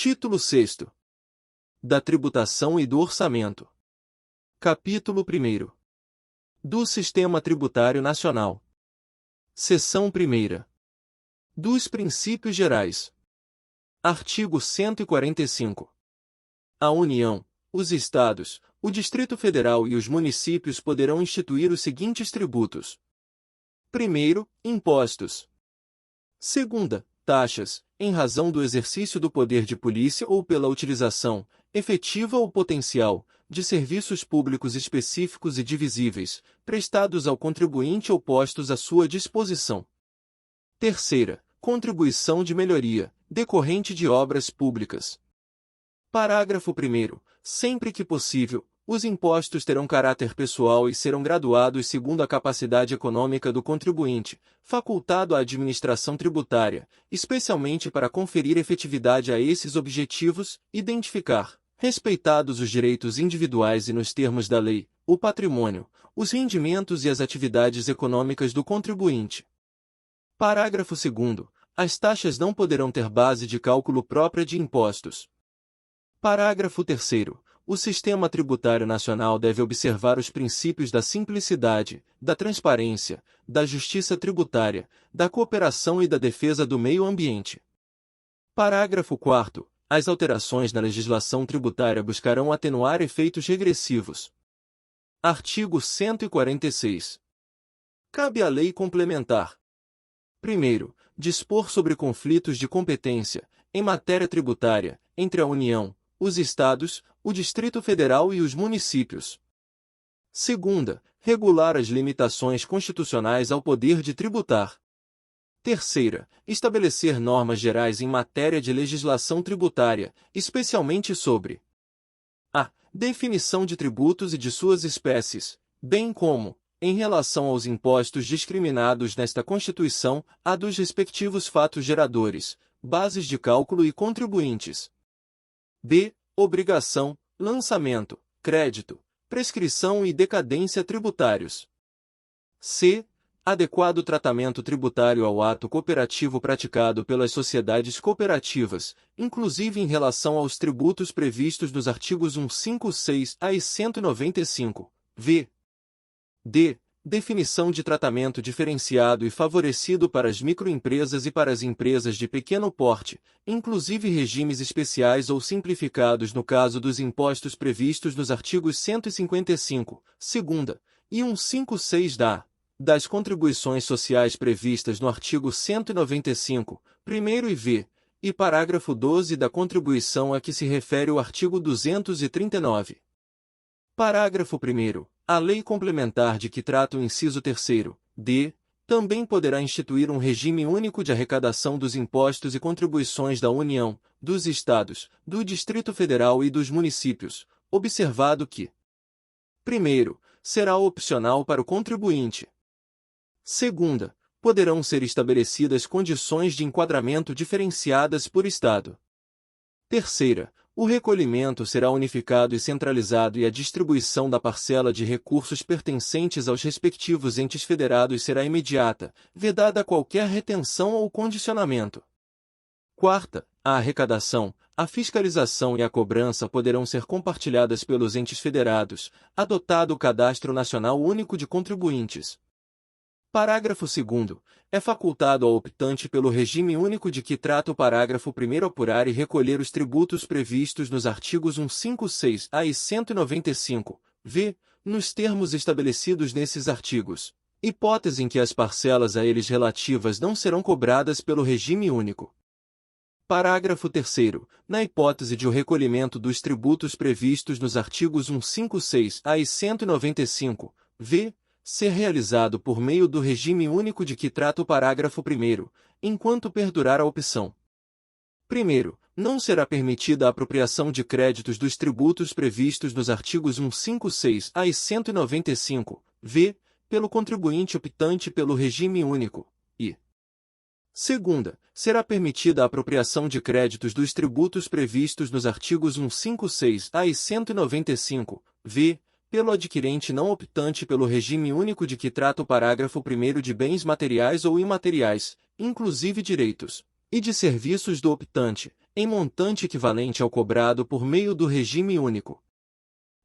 Título 6º. Da tributação e do orçamento. Capítulo 1º. Do Sistema Tributário Nacional. Seção 1ª. Dos Princípios Gerais. Artigo 145. A União, os Estados, o Distrito Federal e os municípios poderão instituir os seguintes tributos. Primeiro, impostos. Segunda, taxas, em razão do exercício do poder de polícia ou pela utilização, efetiva ou potencial, de serviços públicos específicos e divisíveis, prestados ao contribuinte ou postos à sua disposição. Terceira, contribuição de melhoria, decorrente de obras públicas. Parágrafo 1º. Sempre que possível, os impostos terão caráter pessoal e serão graduados segundo a capacidade econômica do contribuinte, facultado à administração tributária, especialmente para conferir efetividade a esses objetivos, identificar, respeitados os direitos individuais e nos termos da lei, o patrimônio, os rendimentos e as atividades econômicas do contribuinte. Parágrafo 2º. As taxas não poderão ter base de cálculo própria de impostos. Parágrafo 3º. O Sistema Tributário Nacional deve observar os princípios da simplicidade, da transparência, da justiça tributária, da cooperação e da defesa do meio ambiente. Parágrafo 4º. As alterações na legislação tributária buscarão atenuar efeitos regressivos. Artigo 146. Cabe à lei complementar. Primeiro, dispor sobre conflitos de competência, em matéria tributária, entre a União, os Estados, o Distrito Federal e os municípios. Segunda, regular as limitações constitucionais ao poder de tributar. Terceira, estabelecer normas gerais em matéria de legislação tributária, especialmente sobre a definição de tributos e de suas espécies, bem como, em relação aos impostos discriminados nesta Constituição, a dos respectivos fatos geradores, bases de cálculo e contribuintes. B. Obrigação, lançamento, crédito, prescrição e decadência tributários. C. Adequado tratamento tributário ao ato cooperativo praticado pelas sociedades cooperativas, inclusive em relação aos tributos previstos nos artigos 156 a 195. V. D. Definição de tratamento diferenciado e favorecido para as microempresas e para as empresas de pequeno porte, inclusive regimes especiais ou simplificados no caso dos impostos previstos nos artigos 155, segunda, e 156 das contribuições sociais previstas no artigo 195, primeiro e v, e parágrafo 12 da contribuição a que se refere o artigo 239. Parágrafo 1º. A lei complementar de que trata o inciso 3º, d, também poderá instituir um regime único de arrecadação dos impostos e contribuições da União, dos Estados, do Distrito Federal e dos municípios, observado que: primeiro, será opcional para o contribuinte. Segunda, poderão ser estabelecidas condições de enquadramento diferenciadas por Estado. Terceira, o recolhimento será unificado e centralizado e a distribuição da parcela de recursos pertencentes aos respectivos entes federados será imediata, vedada qualquer retenção ou condicionamento. Quarta, a arrecadação, a fiscalização e a cobrança poderão ser compartilhadas pelos entes federados, adotado o Cadastro Nacional Único de Contribuintes. Parágrafo 2º. É facultado ao optante pelo regime único de que trata o parágrafo 1º apurar e recolher os tributos previstos nos artigos 156 a e 195, v, nos termos estabelecidos nesses artigos, hipótese em que as parcelas a eles relativas não serão cobradas pelo regime único. Parágrafo 3º. Na hipótese de o recolhimento dos tributos previstos nos artigos 156 a e 195, v, ser realizado por meio do regime único de que trata o parágrafo 1º, enquanto perdurar a opção. Primeiro, não será permitida a apropriação de créditos dos tributos previstos nos artigos 156 a e 195, v, pelo contribuinte optante pelo regime único, e segunda, será permitida a apropriação de créditos dos tributos previstos nos artigos 156 a e 195, v, pelo adquirente não optante pelo regime único de que trata o parágrafo 1º de bens materiais ou imateriais, inclusive direitos, e de serviços do optante, em montante equivalente ao cobrado por meio do regime único.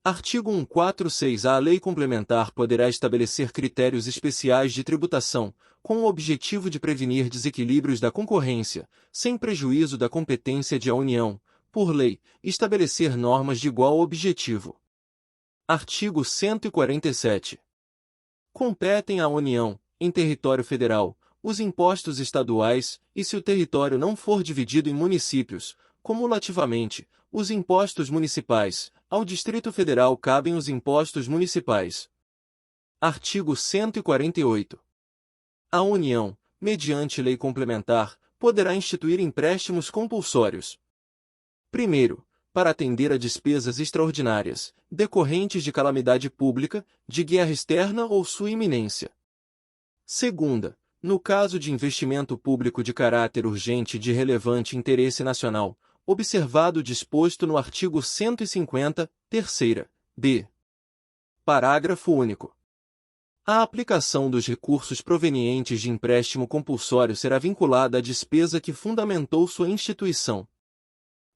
Artigo 146-A. A lei complementar poderá estabelecer critérios especiais de tributação, com o objetivo de prevenir desequilíbrios da concorrência, sem prejuízo da competência de a União, por lei, estabelecer normas de igual objetivo. Artigo 147. Competem à União, em território federal, os impostos estaduais, e se o território não for dividido em municípios, cumulativamente, os impostos municipais. Ao Distrito Federal cabem os impostos municipais. Artigo 148. A União, mediante lei complementar, poderá instituir empréstimos compulsórios. Primeiro, para atender a despesas extraordinárias, decorrentes de calamidade pública, de guerra externa ou sua iminência. Segunda, no caso de investimento público de caráter urgente e de relevante interesse nacional, observado o disposto no artigo 150, terceira, b. Parágrafo único. A aplicação dos recursos provenientes de empréstimo compulsório será vinculada à despesa que fundamentou sua instituição.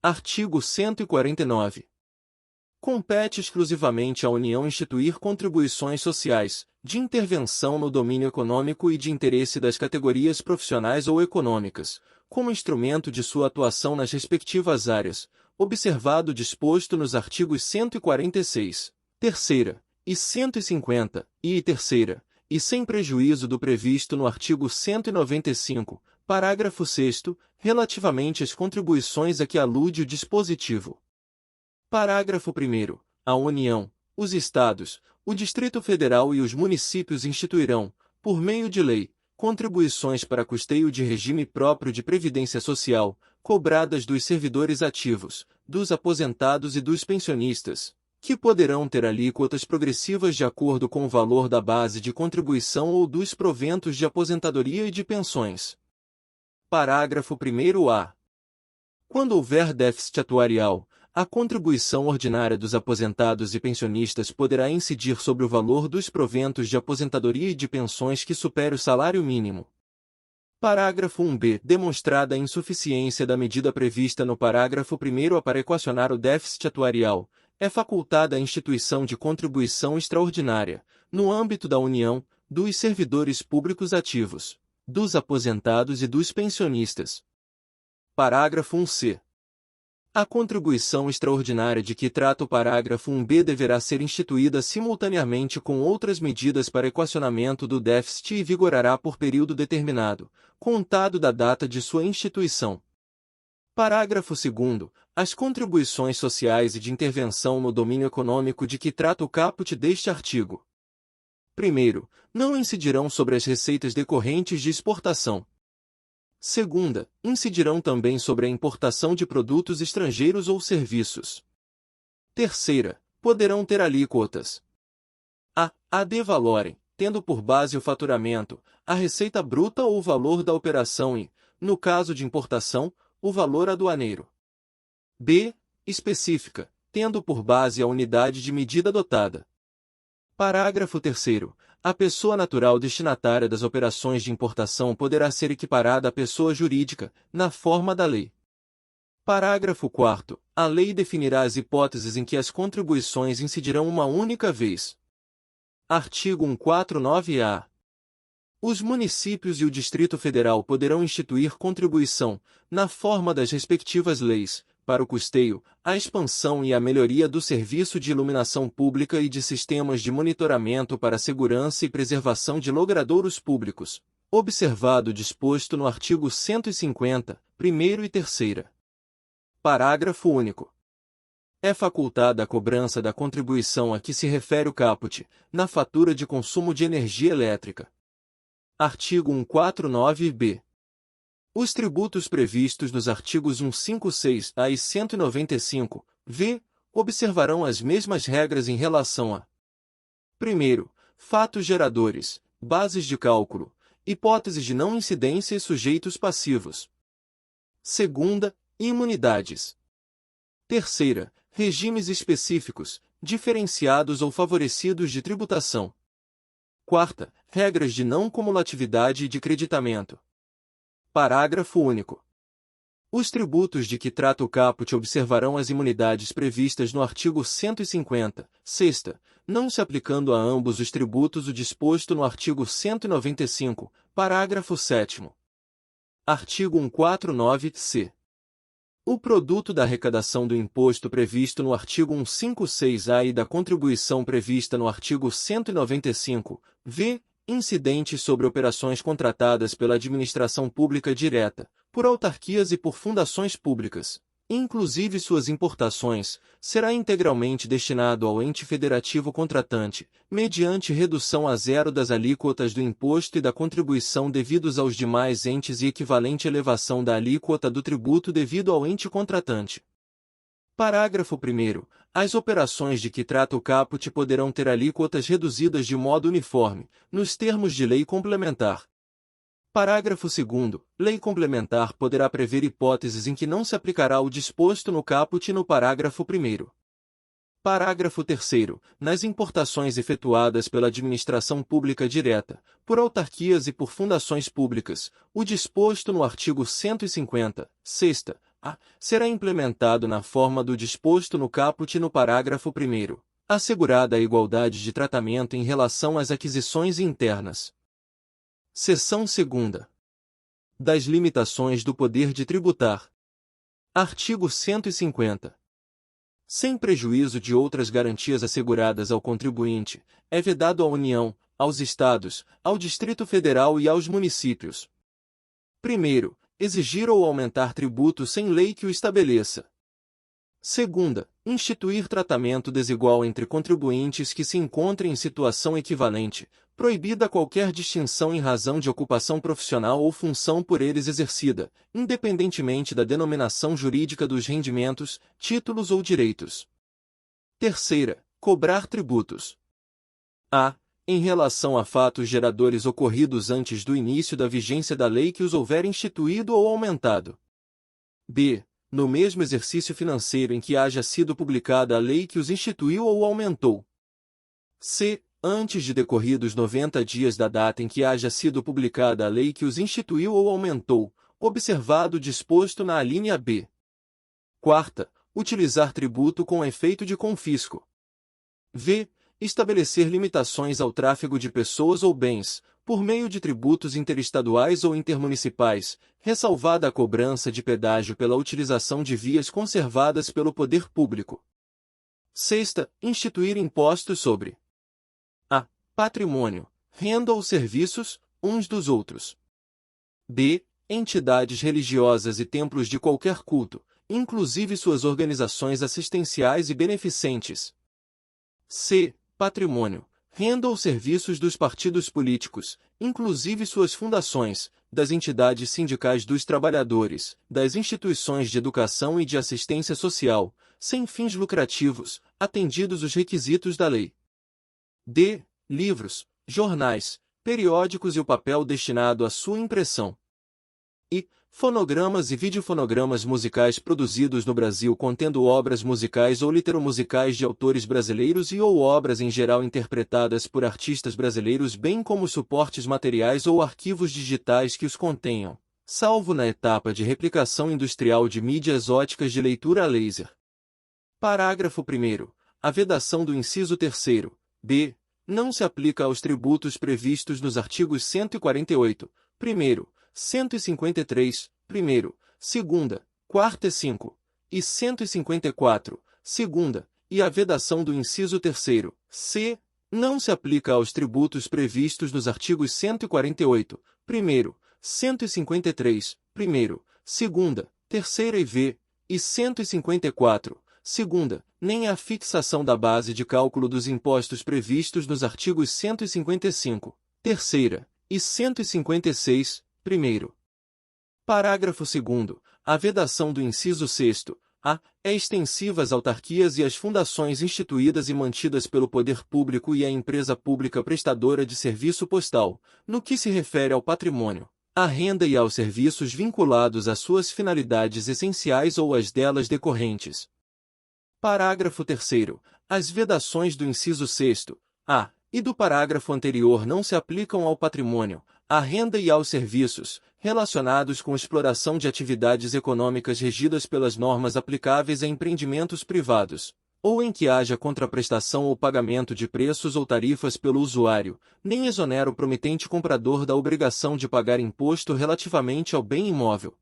Artigo 149. Compete exclusivamente à União instituir contribuições sociais, de intervenção no domínio econômico e de interesse das categorias profissionais ou econômicas, como instrumento de sua atuação nas respectivas áreas, observado o disposto nos artigos 146, terceira, e 150, e terceira, e sem prejuízo do previsto no artigo 195, parágrafo 6º, relativamente às contribuições a que alude o dispositivo. Parágrafo 1º. A União, os Estados, o Distrito Federal e os municípios instituirão, por meio de lei, contribuições para custeio de regime próprio de previdência social, cobradas dos servidores ativos, dos aposentados e dos pensionistas, que poderão ter alíquotas progressivas de acordo com o valor da base de contribuição ou dos proventos de aposentadoria e de pensões. Parágrafo 1º-A. Quando houver déficit atuarial, a contribuição ordinária dos aposentados e pensionistas poderá incidir sobre o valor dos proventos de aposentadoria e de pensões que supere o salário mínimo. Parágrafo 1b. Demonstrada a insuficiência da medida prevista no parágrafo 1º para equacionar o déficit atuarial, é facultada a instituição de contribuição extraordinária, no âmbito da União, dos servidores públicos ativos, dos aposentados e dos pensionistas. Parágrafo 1c. A contribuição extraordinária de que trata o parágrafo 1b deverá ser instituída simultaneamente com outras medidas para equacionamento do déficit e vigorará por período determinado, contado da data de sua instituição. Parágrafo 2º. As contribuições sociais e de intervenção no domínio econômico de que trata o caput deste artigo. Primeiro, não incidirão sobre as receitas decorrentes de exportação. Segunda, incidirão também sobre a importação de produtos estrangeiros ou serviços. Terceira, poderão ter alíquotas ad valorem, tendo por base o faturamento, a receita bruta ou o valor da operação e, no caso de importação, o valor aduaneiro. B. Específica, tendo por base a unidade de medida adotada. Parágrafo 3º. A pessoa natural destinatária das operações de importação poderá ser equiparada à pessoa jurídica, na forma da lei. Parágrafo 4º. A lei definirá as hipóteses em que as contribuições incidirão uma única vez. Artigo 149-A. Os municípios e o Distrito Federal poderão instituir contribuição, na forma das respectivas leis, para o custeio, a expansão e a melhoria do serviço de iluminação pública e de sistemas de monitoramento para a segurança e preservação de logradouros públicos, observado o disposto no artigo 150, 1º e 3º. Parágrafo único. É facultada a cobrança da contribuição a que se refere o caput, na fatura de consumo de energia elétrica. Artigo 149-B. Os tributos previstos nos artigos 156-A e 195-V observarão as mesmas regras em relação a: primeiro, fatos geradores, bases de cálculo, hipóteses de não incidência e sujeitos passivos. Segunda, imunidades. Terceira, regimes específicos, diferenciados ou favorecidos de tributação. Quarta, regras de não cumulatividade e de creditamento. Parágrafo único. Os tributos de que trata o caput observarão as imunidades previstas no artigo 150, sexta, não se aplicando a ambos os tributos o disposto no artigo 195, parágrafo 7º. Artigo 149-C. O produto da arrecadação do imposto previsto no artigo 156-A e da contribuição prevista no artigo 195-V, incidentes sobre operações contratadas pela administração pública direta, por autarquias e por fundações públicas, inclusive suas importações, será integralmente destinado ao ente federativo contratante, mediante redução a zero das alíquotas do imposto e da contribuição devidos aos demais entes e equivalente elevação da alíquota do tributo devido ao ente contratante. Parágrafo 1º. As operações de que trata o caput poderão ter alíquotas reduzidas de modo uniforme, nos termos de lei complementar. Parágrafo 2º. Lei complementar poderá prever hipóteses em que não se aplicará o disposto no caput e no parágrafo 1º. Parágrafo 3º. Nas importações efetuadas pela administração pública direta, por autarquias e por fundações públicas, o disposto no artigo 150, sexta, será implementado na forma do disposto no caput e no parágrafo 1º, assegurada a igualdade de tratamento em relação às aquisições internas. Seção 2ª. Das limitações do poder de tributar. Artigo 150. Sem prejuízo de outras garantias asseguradas ao contribuinte, é vedado à União, aos Estados, ao Distrito Federal e aos municípios. Primeiro, exigir ou aumentar tributo sem lei que o estabeleça. Segunda, instituir tratamento desigual entre contribuintes que se encontrem em situação equivalente, proibida qualquer distinção em razão de ocupação profissional ou função por eles exercida, independentemente da denominação jurídica dos rendimentos, títulos ou direitos. Terceira, cobrar tributos. A. Em relação a fatos geradores ocorridos antes do início da vigência da lei que os houver instituído ou aumentado. B. No mesmo exercício financeiro em que haja sido publicada a lei que os instituiu ou aumentou. C. Antes de decorridos 90 dias da data em que haja sido publicada a lei que os instituiu ou aumentou, observado o disposto na alínea B. Quarta, utilizar tributo com efeito de confisco. V. Estabelecer limitações ao tráfego de pessoas ou bens, por meio de tributos interestaduais ou intermunicipais, ressalvada a cobrança de pedágio pela utilização de vias conservadas pelo poder público. Sexta, instituir impostos sobre a. Patrimônio, renda ou serviços, uns dos outros. B. Entidades religiosas e templos de qualquer culto, inclusive suas organizações assistenciais e beneficentes. C. Patrimônio, renda ou serviços dos partidos políticos, inclusive suas fundações, das entidades sindicais dos trabalhadores, das instituições de educação e de assistência social, sem fins lucrativos, atendidos os requisitos da lei. D. Livros, jornais, periódicos e o papel destinado à sua impressão. E. Fonogramas e videofonogramas musicais produzidos no Brasil contendo obras musicais ou literomusicais de autores brasileiros e ou obras em geral interpretadas por artistas brasileiros bem como suportes materiais ou arquivos digitais que os contenham, salvo na etapa de replicação industrial de mídias óticas de leitura a laser. Parágrafo 1º. A vedação do inciso 3º, b, não se aplica aos tributos previstos nos artigos 148, 1º, 153, 1º, 2ª, 4ª e 5, e 154, 2ª, e a vedação do inciso 3º, c, não se aplica aos tributos previstos nos artigos 148, 1º, 153, 1º, 2ª, 3ª e v, e 154, 2ª, nem a fixação da base de cálculo dos impostos previstos nos artigos 155, 3ª, e 156, 1º. Parágrafo 2º. A vedação do inciso 6º, a, é extensiva às autarquias e às fundações instituídas e mantidas pelo poder público e à empresa pública prestadora de serviço postal, no que se refere ao patrimônio, à renda e aos serviços vinculados às suas finalidades essenciais ou às delas decorrentes. Parágrafo 3º. As vedações do inciso 6º, a, e do parágrafo anterior não se aplicam ao patrimônio, à renda e aos serviços, relacionados com exploração de atividades econômicas regidas pelas normas aplicáveis a empreendimentos privados, ou em que haja contraprestação ou pagamento de preços ou tarifas pelo usuário, nem exonera o promitente comprador da obrigação de pagar imposto relativamente ao bem imóvel.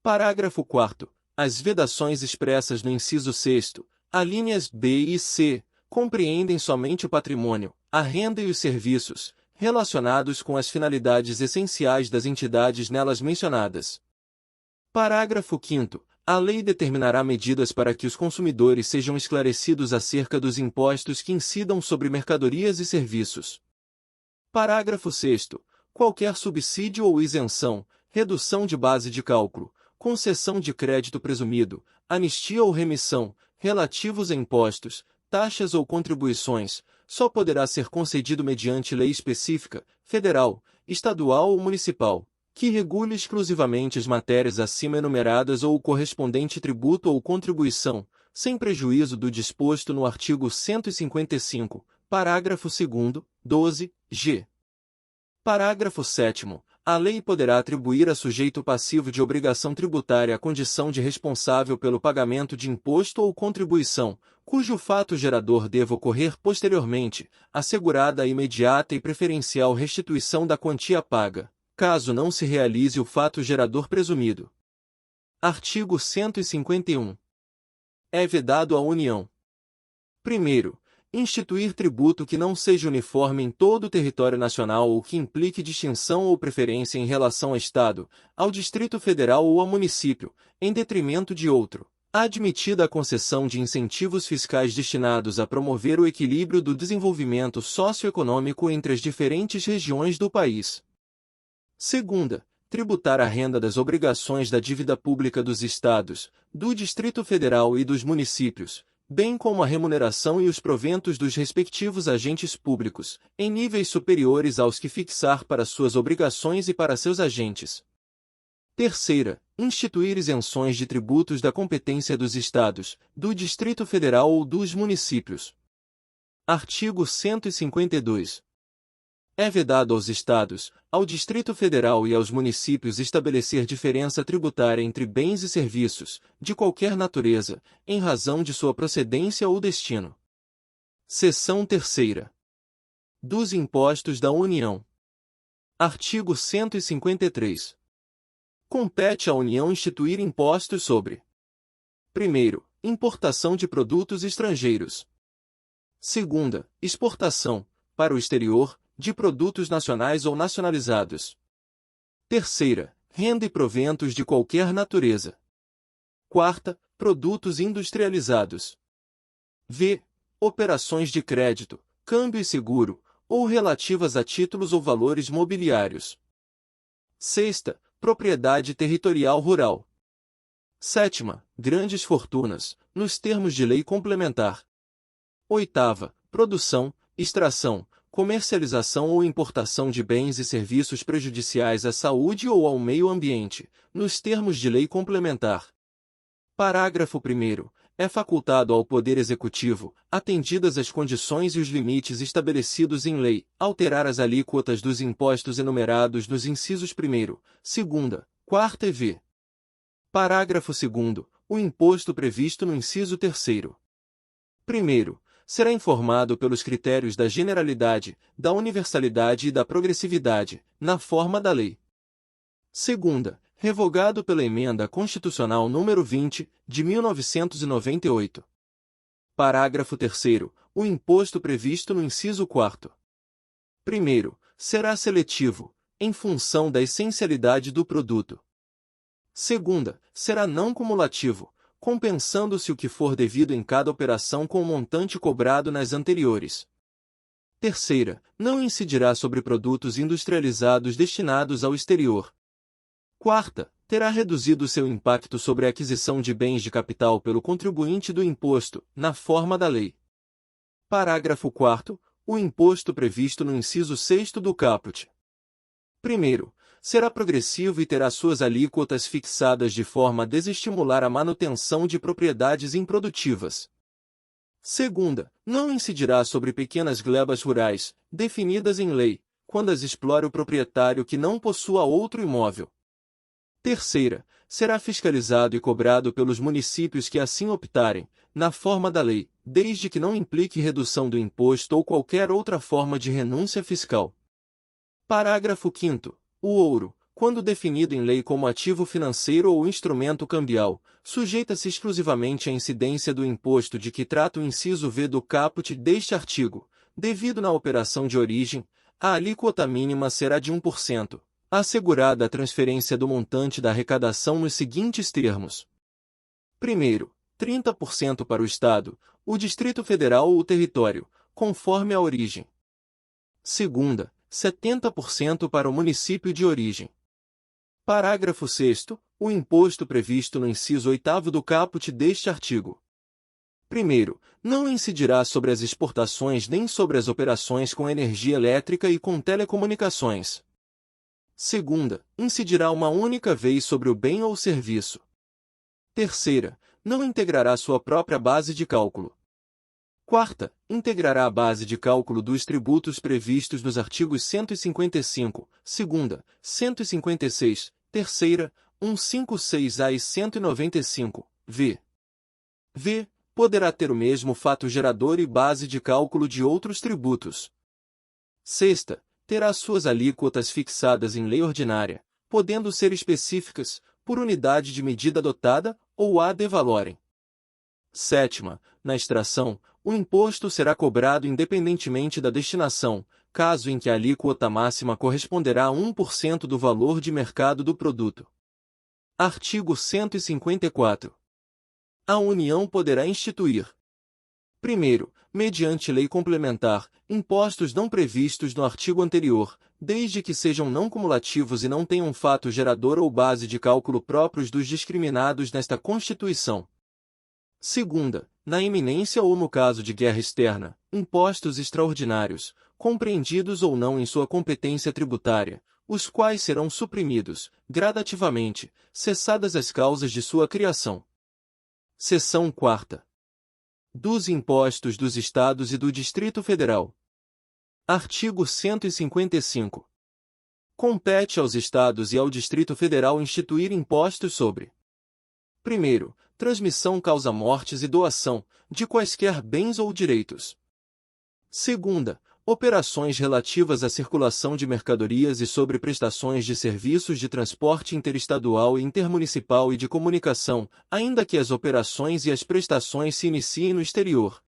Parágrafo 4º. As vedações expressas no inciso 6º, alíneas B e C, compreendem somente o patrimônio, a renda e os serviços, relacionados com as finalidades essenciais das entidades nelas mencionadas. Parágrafo 5º. A lei determinará medidas para que os consumidores sejam esclarecidos acerca dos impostos que incidam sobre mercadorias e serviços. Parágrafo 6º. Qualquer subsídio ou isenção, redução de base de cálculo, concessão de crédito presumido, anistia ou remissão, relativos a impostos, taxas ou contribuições, só poderá ser concedido mediante lei específica, federal, estadual ou municipal, que regule exclusivamente as matérias acima enumeradas ou o correspondente tributo ou contribuição, sem prejuízo do disposto no artigo 155, parágrafo 2º, 12, g. Parágrafo 7º. A lei poderá atribuir a sujeito passivo de obrigação tributária a condição de responsável pelo pagamento de imposto ou contribuição, cujo fato gerador deva ocorrer posteriormente, assegurada a imediata e preferencial restituição da quantia paga, caso não se realize o fato gerador presumido. Artigo 151. É vedado à União: 1º, instituir tributo que não seja uniforme em todo o território nacional ou que implique distinção ou preferência em relação ao Estado, ao Distrito Federal ou ao município, em detrimento de outro, admitida a concessão de incentivos fiscais destinados a promover o equilíbrio do desenvolvimento socioeconômico entre as diferentes regiões do país. 2º, tributar a renda das obrigações da dívida pública dos Estados, do Distrito Federal e dos municípios, bem como a remuneração e os proventos dos respectivos agentes públicos, em níveis superiores aos que fixar para suas obrigações e para seus agentes. 3ª, instituir isenções de tributos da competência dos Estados, do Distrito Federal ou dos municípios. Artigo 152. É vedado aos Estados, ao Distrito Federal e aos municípios estabelecer diferença tributária entre bens e serviços, de qualquer natureza, em razão de sua procedência ou destino. Seção 3ª. Dos impostos da União. Artigo 153. Compete à União instituir impostos sobre: 1º, importação de produtos estrangeiros. 2ª, exportação, para o exterior, de produtos nacionais ou nacionalizados. 3ª, renda e proventos de qualquer natureza. 4ª, produtos industrializados. V. Operações de crédito, câmbio e seguro, ou relativas a títulos ou valores mobiliários. 6ª, propriedade territorial rural. 7ª, grandes fortunas, nos termos de lei complementar. 8ª, produção, extração, comercialização ou importação de bens e serviços prejudiciais à saúde ou ao meio ambiente, nos termos de lei complementar. Parágrafo 1º. É facultado ao Poder Executivo, atendidas as condições e os limites estabelecidos em lei, alterar as alíquotas dos impostos enumerados nos incisos 1º, 2ª, 4ª e v. Parágrafo 2º. O imposto previsto no inciso 3º. 1º, será informado pelos critérios da generalidade, da universalidade e da progressividade, na forma da lei. 2ª, revogado pela Emenda Constitucional nº 20, de 1998. Parágrafo 3º. O imposto previsto no inciso 4º. 1º, será seletivo, em função da essencialidade do produto. 2ª, será não cumulativo, compensando-se o que for devido em cada operação com o montante cobrado nas anteriores. 3ª, não incidirá sobre produtos industrializados destinados ao exterior. 4ª, terá reduzido seu impacto sobre a aquisição de bens de capital pelo contribuinte do imposto, na forma da lei. Parágrafo 4º. O imposto previsto no inciso 6º do caput. 1º, será progressivo e terá suas alíquotas fixadas de forma a desestimular a manutenção de propriedades improdutivas. 2ª, não incidirá sobre pequenas glebas rurais, definidas em lei, quando as explore o proprietário que não possua outro imóvel. Terceira, será fiscalizado e cobrado pelos municípios que assim optarem, na forma da lei, desde que não implique redução do imposto ou qualquer outra forma de renúncia fiscal. Parágrafo 5º. O ouro, quando definido em lei como ativo financeiro ou instrumento cambial, sujeita-se exclusivamente à incidência do imposto de que trata o inciso V do caput deste artigo. Devido na operação de origem, a alíquota mínima será de 1%, assegurada a transferência do montante da arrecadação nos seguintes termos. Primeiro, 30% para o Estado, o Distrito Federal ou o território, conforme a origem. Segunda, 70% para o município de origem. Parágrafo 6º. O imposto previsto no inciso 8º do caput deste artigo. Primeiro, não incidirá sobre as exportações nem sobre as operações com energia elétrica e com telecomunicações. Segunda, incidirá uma única vez sobre o bem ou serviço. Terceira, não integrará sua própria base de cálculo. Quarta, integrará a base de cálculo dos tributos previstos nos artigos 155, segunda, 156, terceira, 156A e 195, v. V. Poderá ter o mesmo fato gerador e base de cálculo de outros tributos. Sexta, terá suas alíquotas fixadas em lei ordinária, podendo ser específicas, por unidade de medida adotada, ou ad valorem. Sétima, na extração, o imposto será cobrado independentemente da destinação, caso em que a alíquota máxima corresponderá a 1% do valor de mercado do produto. Artigo 154. A União poderá instituir: primeiro, mediante lei complementar, impostos não previstos no artigo anterior, desde que sejam não cumulativos e não tenham fato gerador ou base de cálculo próprios dos discriminados nesta Constituição. Segunda, na iminência ou no caso de guerra externa, impostos extraordinários, compreendidos ou não em sua competência tributária, os quais serão suprimidos, gradativamente, cessadas as causas de sua criação. Seção 4ª. Dos impostos dos Estados e do Distrito Federal. Artigo 155. Compete aos Estados e ao Distrito Federal instituir impostos sobre: primeiro, transmissão causa-mortes e doação, de quaisquer bens ou direitos. Segunda, operações relativas à circulação de mercadorias e sobre prestações de serviços de transporte interestadual e intermunicipal e de comunicação, ainda que as operações e as prestações se iniciem no exterior.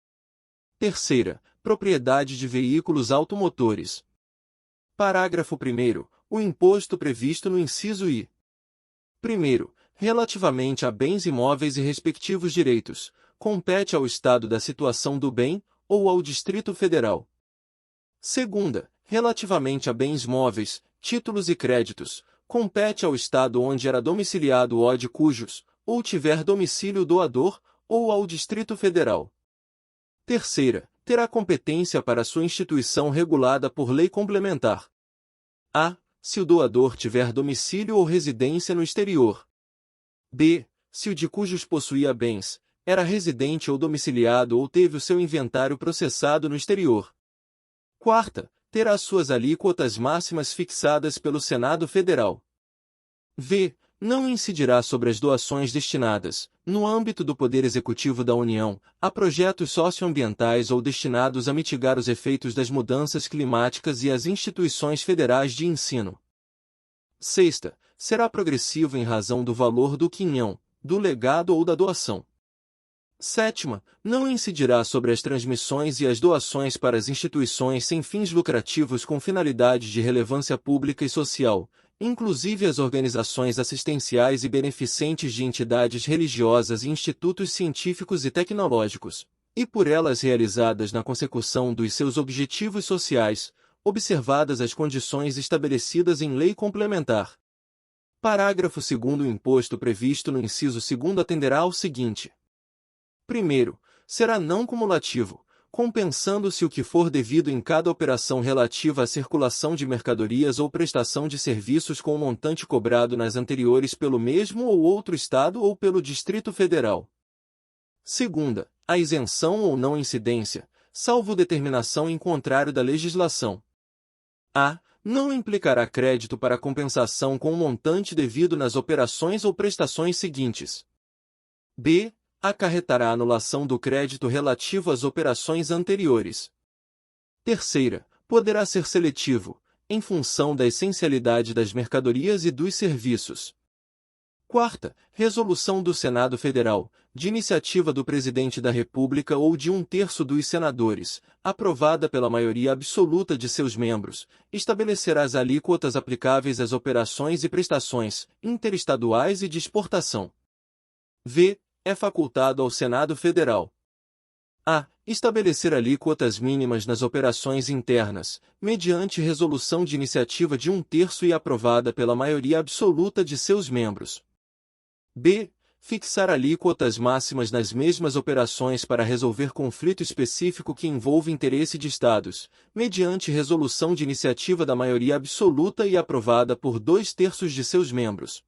Terceira, propriedade de veículos automotores. Parágrafo 1º. O imposto previsto no inciso I. Primeiro, relativamente a bens imóveis e respectivos direitos, compete ao Estado da situação do bem, ou ao Distrito Federal. Segunda, relativamente a bens móveis, títulos e créditos, compete ao Estado onde era domiciliado o de cujos, ou tiver domicílio doador, ou ao Distrito Federal. Terceira, terá competência para sua instituição regulada por lei complementar. A. Se o doador tiver domicílio ou residência no exterior. B. Se o de cujos possuía bens, era residente ou domiciliado ou teve o seu inventário processado no exterior. Quarta, terá suas alíquotas máximas fixadas pelo Senado Federal. V. Não incidirá sobre as doações destinadas, no âmbito do Poder Executivo da União, a projetos socioambientais ou destinados a mitigar os efeitos das mudanças climáticas e às instituições federais de ensino. Sexta, será progressivo em razão do valor do quinhão, do legado ou da doação. Sétima, não incidirá sobre as transmissões e as doações para as instituições sem fins lucrativos com finalidade de relevância pública e social, inclusive as organizações assistenciais e beneficentes de entidades religiosas e institutos científicos e tecnológicos, e por elas realizadas na consecução dos seus objetivos sociais, observadas as condições estabelecidas em lei complementar. Parágrafo 2º. O imposto previsto no inciso 2º atenderá ao seguinte. Primeiro, será não cumulativo, compensando-se o que for devido em cada operação relativa à circulação de mercadorias ou prestação de serviços com o montante cobrado nas anteriores pelo mesmo ou outro Estado ou pelo Distrito Federal. Segunda, a isenção ou não incidência, salvo determinação em contrário da legislação. A. não implicará crédito para compensação com o montante devido nas operações ou prestações seguintes. B. Acarretará anulação do crédito relativo às operações anteriores. Terceira, poderá ser seletivo, em função da essencialidade das mercadorias e dos serviços. Quarta, resolução do Senado Federal, de iniciativa do Presidente da República ou de 1/3 dos senadores, aprovada pela maioria absoluta de seus membros, estabelecerá as alíquotas aplicáveis às operações e prestações, interestaduais e de exportação. V. É facultado ao Senado Federal a estabelecer alíquotas mínimas nas operações internas, mediante resolução de iniciativa de 1/3 e aprovada pela maioria absoluta de seus membros. B. Fixar alíquotas máximas nas mesmas operações para resolver conflito específico que envolva interesse de Estados, mediante resolução de iniciativa da maioria absoluta e aprovada por 2/3 de seus membros.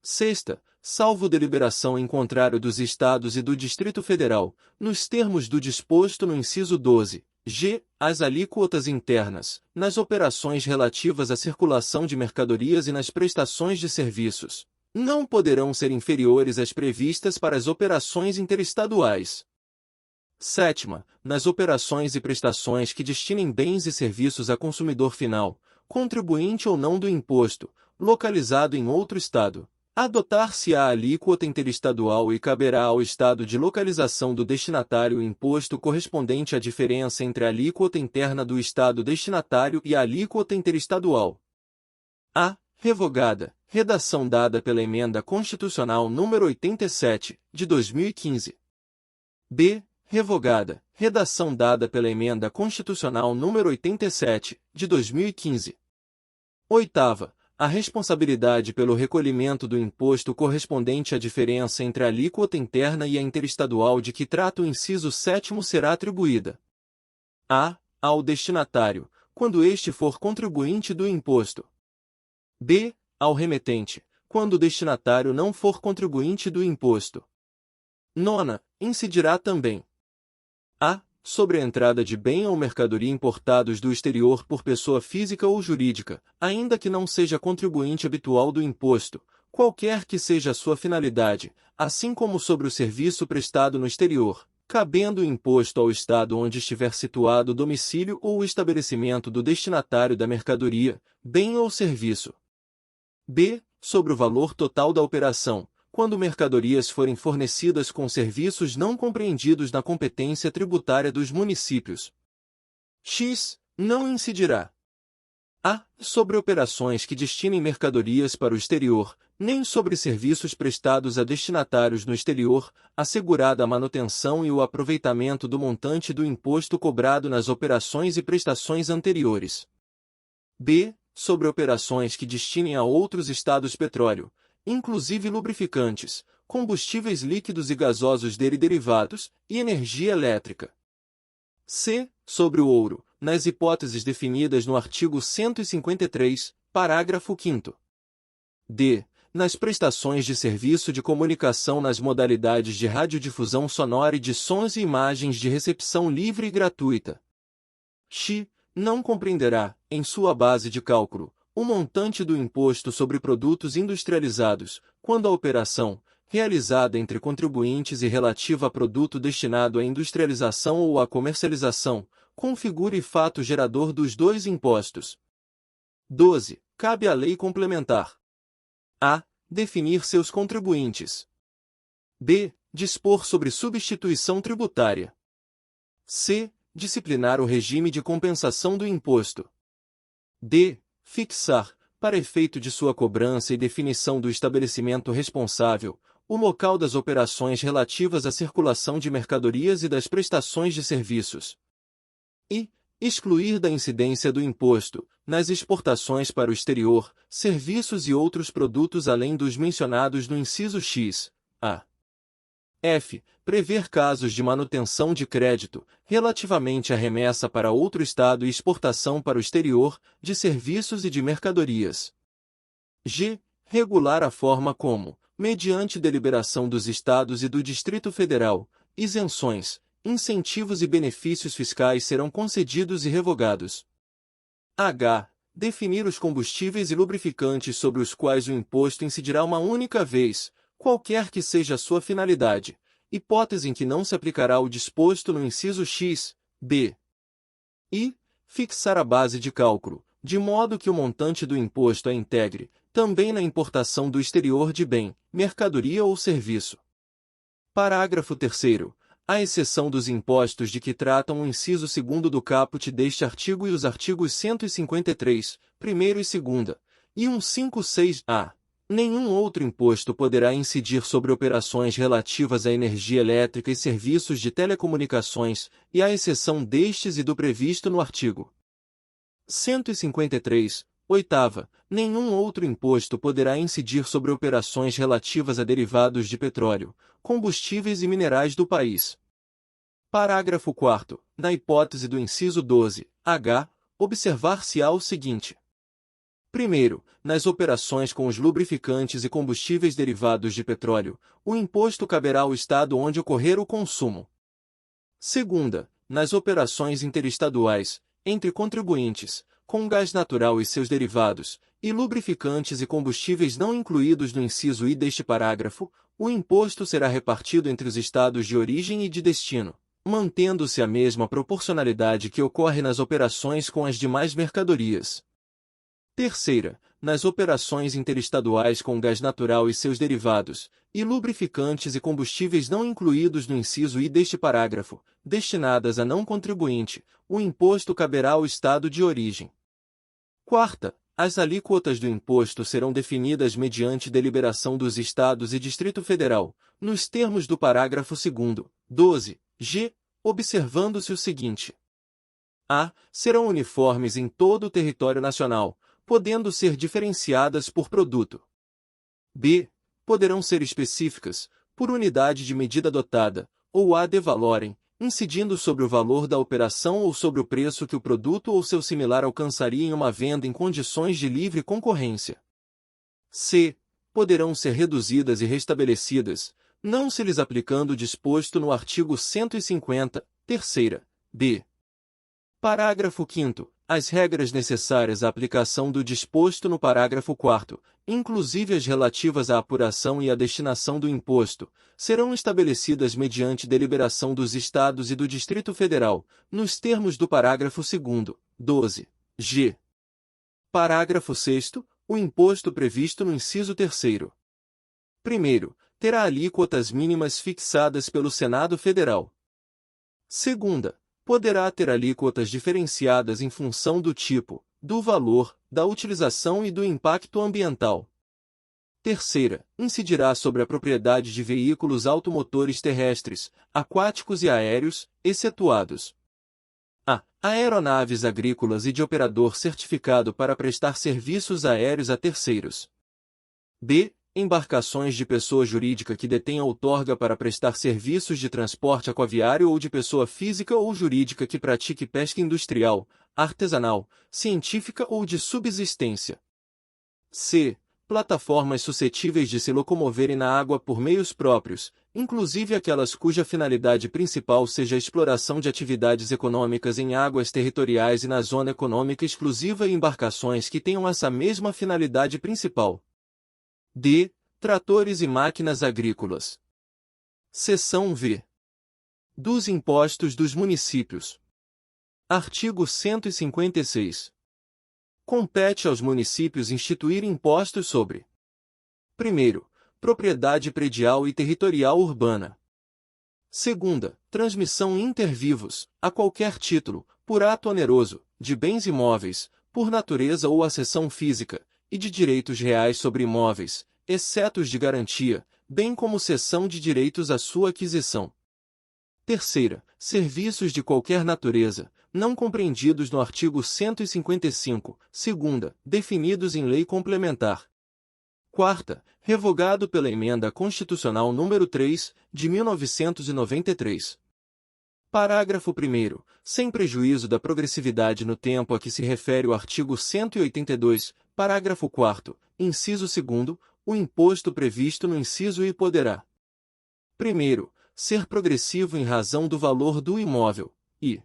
Sexta, salvo deliberação em contrário dos Estados e do Distrito Federal, nos termos do disposto no inciso 12, g. As alíquotas internas, nas operações relativas à circulação de mercadorias e nas prestações de serviços, não poderão ser inferiores às previstas para as operações interestaduais. Sétima, nas operações e prestações que destinem bens e serviços a consumidor final, contribuinte ou não do imposto, localizado em outro Estado, adotar-se-á a alíquota interestadual e caberá ao Estado de localização do destinatário o imposto correspondente à diferença entre a alíquota interna do Estado destinatário e a alíquota interestadual. A. Revogada. Redação dada pela Emenda Constitucional nº 87, de 2015. B. Revogada. Redação dada pela Emenda Constitucional nº 87, de 2015. Oitava. A responsabilidade pelo recolhimento do imposto correspondente à diferença entre a alíquota interna e a interestadual de que trata o inciso 7º será atribuída a. Ao destinatário, quando este for contribuinte do imposto. B. Ao remetente, quando o destinatário não for contribuinte do imposto. Nona, incidirá também a. Sobre a entrada de bem ou mercadoria importados do exterior por pessoa física ou jurídica, ainda que não seja contribuinte habitual do imposto, qualquer que seja a sua finalidade, assim como sobre o serviço prestado no exterior, cabendo o imposto ao Estado onde estiver situado o domicílio ou o estabelecimento do destinatário da mercadoria, bem ou serviço. B. Sobre o valor total da operação, quando mercadorias forem fornecidas com serviços não compreendidos na competência tributária dos municípios. X. Não incidirá a. Sobre operações que destinem mercadorias para o exterior, nem sobre serviços prestados a destinatários no exterior, assegurada a manutenção e o aproveitamento do montante do imposto cobrado nas operações e prestações anteriores. B. Sobre operações que destinem a outros estados petróleo, inclusive lubrificantes, combustíveis líquidos e gasosos dele derivados, e energia elétrica. C. Sobre o ouro, nas hipóteses definidas no artigo 153, parágrafo 5º. D. Nas prestações de serviço de comunicação nas modalidades de radiodifusão sonora e de sons e imagens de recepção livre e gratuita. X. Não compreenderá, em sua base de cálculo, o montante do imposto sobre produtos industrializados, quando a operação, realizada entre contribuintes e relativa a produto destinado à industrialização ou à comercialização, configure fato gerador dos dois impostos. 12. Cabe à lei complementar a. Definir seus contribuintes. B. Dispor sobre substituição tributária. C. Disciplinar o regime de compensação do imposto. D. Fixar, para efeito de sua cobrança e definição do estabelecimento responsável, o local das operações relativas à circulação de mercadorias e das prestações de serviços. E. Excluir da incidência do imposto, nas exportações para o exterior, serviços e outros produtos além dos mencionados no inciso X, a. F. Prever casos de manutenção de crédito, relativamente à remessa para outro Estado e exportação para o exterior, de serviços e de mercadorias. G. Regular a forma como, mediante deliberação dos Estados e do Distrito Federal, isenções, incentivos e benefícios fiscais serão concedidos e revogados. H. definir os combustíveis e lubrificantes sobre os quais o imposto incidirá uma única vez, qualquer que seja a sua finalidade, hipótese em que não se aplicará o disposto no inciso X, B. E fixar a base de cálculo, de modo que o montante do imposto a integre, também na importação do exterior de bem, mercadoria ou serviço. Parágrafo 3º. À exceção dos impostos de que tratam o inciso 2º do caput deste artigo e os artigos 153, 1º e 2º, e 156-A, nenhum outro imposto poderá incidir sobre operações relativas à energia elétrica e serviços de telecomunicações, e à exceção destes e do previsto no artigo 153, 8ª, nenhum outro imposto poderá incidir sobre operações relativas a derivados de petróleo, combustíveis e minerais do país. Parágrafo 4º. Na hipótese do inciso 12, h, observar-se-á o seguinte. Primeiro, nas operações com os lubrificantes e combustíveis derivados de petróleo, o imposto caberá ao Estado onde ocorrer o consumo. Segunda, nas operações interestaduais, entre contribuintes, com gás natural e seus derivados, e lubrificantes e combustíveis não incluídos no inciso I deste parágrafo, o imposto será repartido entre os estados de origem e de destino, mantendo-se a mesma proporcionalidade que ocorre nas operações com as demais mercadorias. Terceira, nas operações interestaduais com gás natural e seus derivados, e lubrificantes e combustíveis não incluídos no inciso I deste parágrafo, destinadas a não contribuinte, o imposto caberá ao estado de origem. Quarta, as alíquotas do imposto serão definidas mediante deliberação dos Estados e Distrito Federal, nos termos do parágrafo 2º, 12, g, observando-se o seguinte. A. Serão uniformes em todo o território nacional, podendo ser diferenciadas por produto. B. Poderão ser específicas, por unidade de medida adotada, ou ad valorem, incidindo sobre o valor da operação ou sobre o preço que o produto ou seu similar alcançaria em uma venda em condições de livre concorrência. C. Poderão ser reduzidas e restabelecidas, não se lhes aplicando o disposto no artigo 150, terceira, b. Parágrafo 5º. As regras necessárias à aplicação do disposto no parágrafo 4º, inclusive as relativas à apuração e à destinação do imposto, serão estabelecidas mediante deliberação dos Estados e do Distrito Federal, nos termos do parágrafo 2º, 12, g. Parágrafo 6º. O imposto previsto no inciso 3º. Primeiro, terá alíquotas mínimas fixadas pelo Senado Federal. Segunda, poderá ter alíquotas diferenciadas em função do tipo, do valor, da utilização e do impacto ambiental. Terceira, incidirá sobre a propriedade de veículos automotores terrestres, aquáticos e aéreos, excetuados a. Aeronaves agrícolas e de operador certificado para prestar serviços aéreos a terceiros. B. Embarcações de pessoa jurídica que detenha outorga para prestar serviços de transporte aquaviário ou de pessoa física ou jurídica que pratique pesca industrial, artesanal, científica ou de subsistência. C. Plataformas suscetíveis de se locomoverem na água por meios próprios, inclusive aquelas cuja finalidade principal seja a exploração de atividades econômicas em águas territoriais e na zona econômica exclusiva e embarcações que tenham essa mesma finalidade principal. D. Tratores e máquinas agrícolas. Seção V. Dos impostos dos municípios. Artigo 156. Compete aos municípios instituir impostos sobre: primeiro, propriedade predial e territorial urbana. Segunda, transmissão inter vivos, a qualquer título, por ato oneroso, de bens imóveis, por natureza ou acessão física, e de direitos reais sobre imóveis, exceto os de garantia, bem como cessão de direitos à sua aquisição. Terceira, serviços de qualquer natureza, não compreendidos no artigo 155, segunda, definidos em lei complementar. Quarta, revogado pela Emenda Constitucional nº 3, de 1993. Parágrafo 1º. Sem prejuízo da progressividade no tempo a que se refere o artigo 182, parágrafo 4º, inciso 2º, o imposto previsto no inciso I poderá: primeiro, ser progressivo em razão do valor do imóvel, e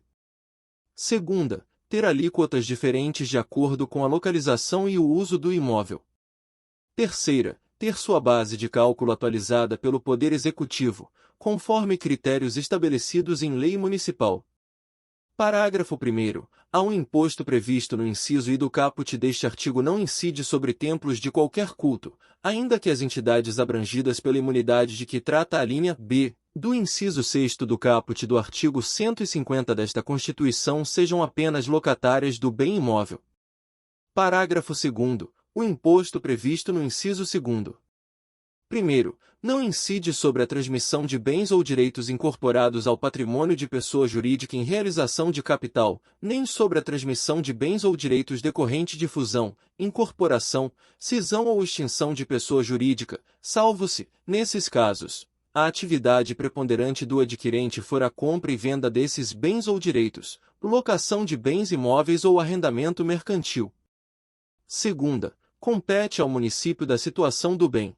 segunda, ter alíquotas diferentes de acordo com a localização e o uso do imóvel. Terceira, ter sua base de cálculo atualizada pelo Poder Executivo, conforme critérios estabelecidos em lei municipal. Parágrafo 1º. Há um imposto previsto no inciso I do caput deste artigo não incide sobre templos de qualquer culto, ainda que as entidades abrangidas pela imunidade de que trata a linha B do inciso 6º do caput do artigo 150 desta Constituição sejam apenas locatárias do bem imóvel. Parágrafo 2º. O imposto previsto no inciso 2º. Primeiro, não incide sobre a transmissão de bens ou direitos incorporados ao patrimônio de pessoa jurídica em realização de capital, nem sobre a transmissão de bens ou direitos decorrente de fusão, incorporação, cisão ou extinção de pessoa jurídica, salvo-se, nesses casos, a atividade preponderante do adquirente for a compra e venda desses bens ou direitos, locação de bens imóveis ou arrendamento mercantil. Segunda, compete ao município da situação do bem.